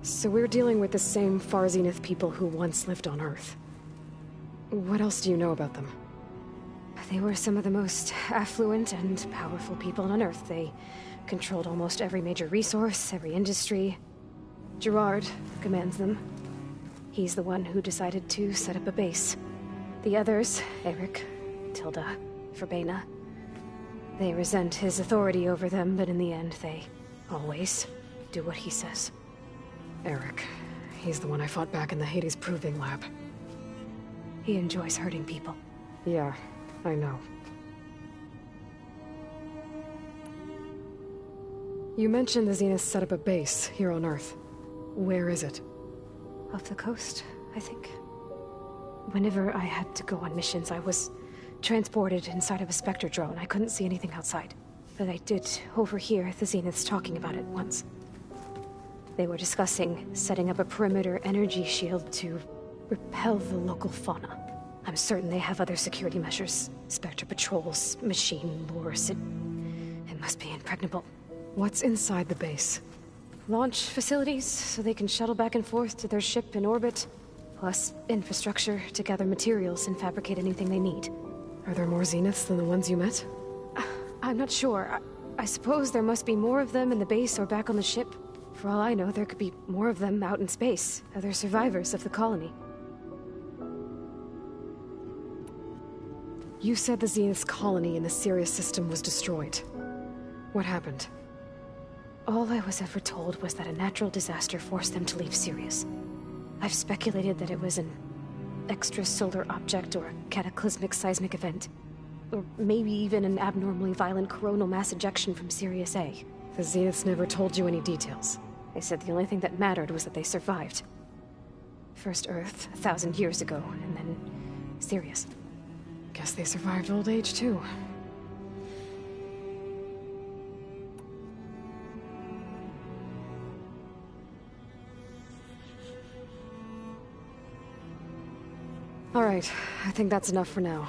So we're dealing with the same Far Zenith people who once lived on Earth. What else do you know about them? They were some of the most affluent and powerful people on Earth. They controlled almost every major resource, every industry. Gerard commands them. He's the one who decided to set up a base. The others, Eric, Tilda, Verbena, they resent his authority over them, but in the end, they always do what he says. Eric. He's the one I fought back in the Hades Proving Lab. He enjoys hurting people. Yeah, I know. You mentioned the Zeniths set up a base here on Earth. Where is it? Off the coast, I think. Whenever I had to go on missions, I was transported inside of a Spectre drone. I couldn't see anything outside. But I did overhear the Zeniths talking about it once. They were discussing setting up a perimeter energy shield to repel the local fauna. I'm certain they have other security measures. Spectre patrols, machine lures. It must be impregnable. What's inside the base? Launch facilities, so they can shuttle back and forth to their ship in orbit. Plus infrastructure to gather materials and fabricate anything they need. Are there more Zeniths than the ones you met? I'm not sure. I suppose there must be more of them in the base or back on the ship. For all I know, there could be more of them out in space, other survivors of the colony. You said the Zenith's colony in the Sirius system was destroyed. What happened? All I was ever told was that a natural disaster forced them to leave Sirius. I've speculated that it was an extrasolar object or a cataclysmic seismic event. Or maybe even an abnormally violent coronal mass ejection from Sirius A. The Zeniths never told you any details. They said the only thing that mattered was that they survived. First Earth, 1,000 years ago, and then Sirius. Guess they survived old age, too. All right, I think that's enough for now.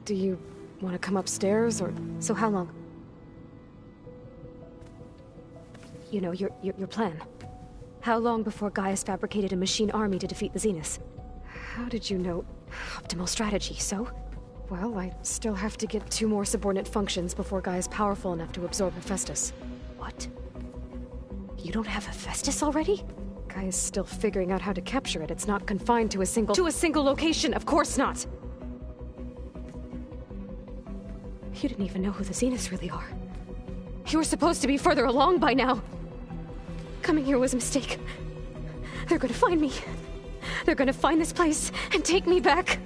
Do you want to come upstairs, or... So how long? You know, your plan. How long before Gaius fabricated a machine army to defeat the Zeniths? How did you know? Optimal strategy, so? Well, I still have to get 2 more subordinate functions before Gaia's powerful enough to absorb Hephaestus. What? You don't have Hephaestus already? Gaia's still figuring out how to capture it. It's not confined to a single... To a single location! Of course not! You didn't even know who the Zeniths really are. You were supposed to be further along by now. Coming here was a mistake. They're gonna find me. They're gonna find this place and take me back.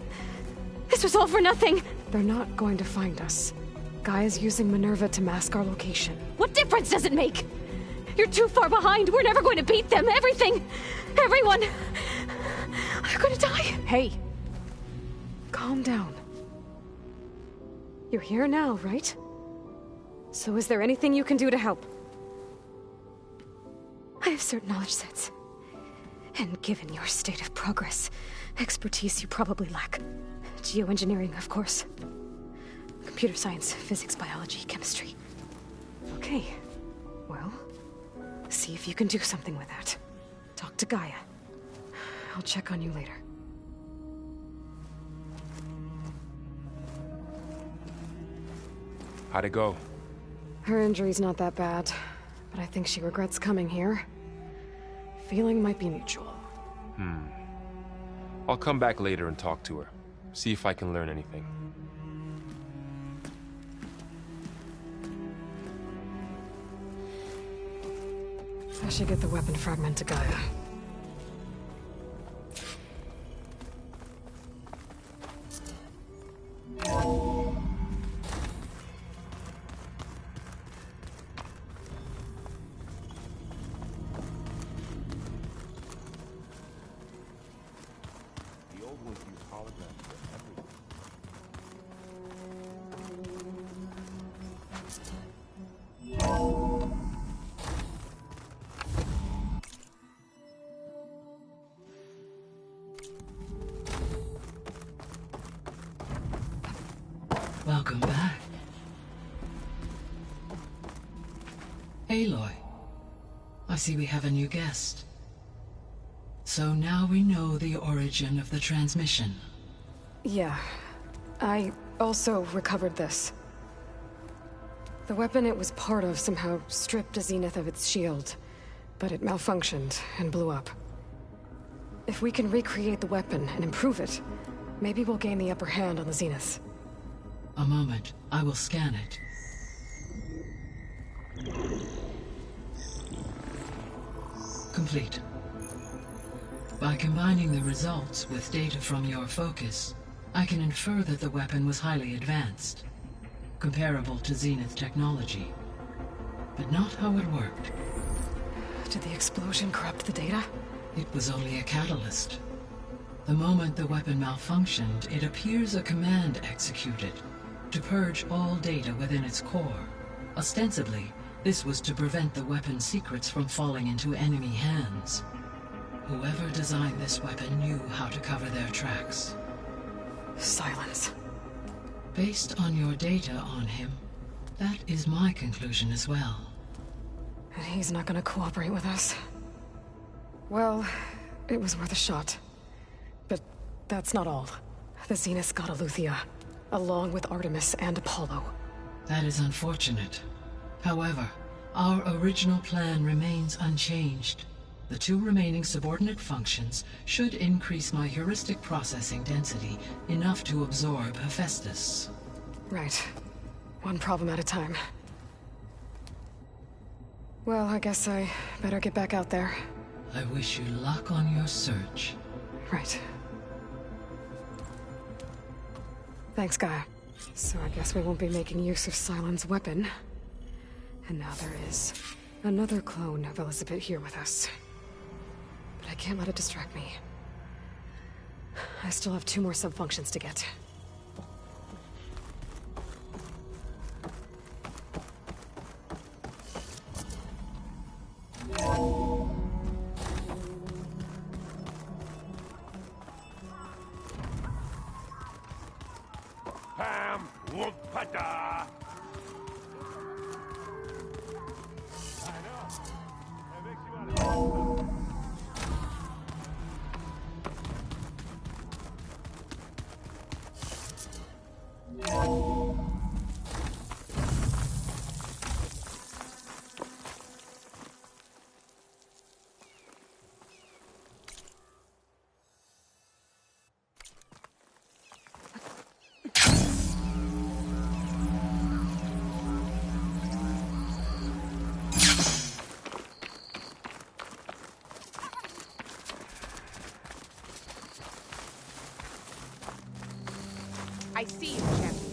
This was all for nothing. They're not going to find us. Gaia's using Minerva to mask our location. What difference does it make? You're too far behind. We're never going to beat them. Everything. Everyone. They're gonna die. Hey. Calm down. You're here now, right? So is there anything you can do to help? I have certain knowledge sets. And given your state of progress, expertise you probably lack. Geoengineering, of course. Computer science, physics, biology, chemistry. Okay. Well, see if you can do something with that. Talk to Gaia. I'll check on you later. How'd it go? Her injury's not that bad, but I think she regrets coming here. Feeling might be mutual. I'll come back later and talk to her. See if I can learn anything. I should get the weapon fragment to Gaia. The old ones use holograms for everything. Welcome back. Aloy, I see we have a new guest. So now we know the origin of the transmission. Yeah. I also recovered this. The weapon it was part of somehow stripped Zenith of its shield, but it malfunctioned and blew up. If we can recreate the weapon and improve it, maybe we'll gain the upper hand on the Zeniths. A moment, I will scan it. Complete. By combining the results with data from your focus, I can infer that the weapon was highly advanced, comparable to Zenith technology, but not how it worked. Did the explosion corrupt the data? It was only a catalyst. The moment the weapon malfunctioned, it appears a command executed to purge all data within its core. Ostensibly, this was to prevent the weapon's secrets from falling into enemy hands. Whoever designed this weapon knew how to cover their tracks. Silence. Based on your data on him, that is my conclusion as well. And he's not gonna cooperate with us. Well, it was worth a shot. But that's not all. The Zeniths got Eleuthia, along with Artemis and Apollo. That is unfortunate. However, our original plan remains unchanged. The two remaining subordinate functions should increase my heuristic processing density enough to absorb Hephaestus. Right. One problem at a time. Well, I guess I better get back out there. I wish you luck on your search. Right. Thanks, Gaia. So I guess we won't be making use of Sylens' weapon. And now there is another clone of Elizabeth here with us. But I can't let it distract me. I still have 2 more subfunctions to get. Pam Wumpada! I know. That makes you out of I see you, champion.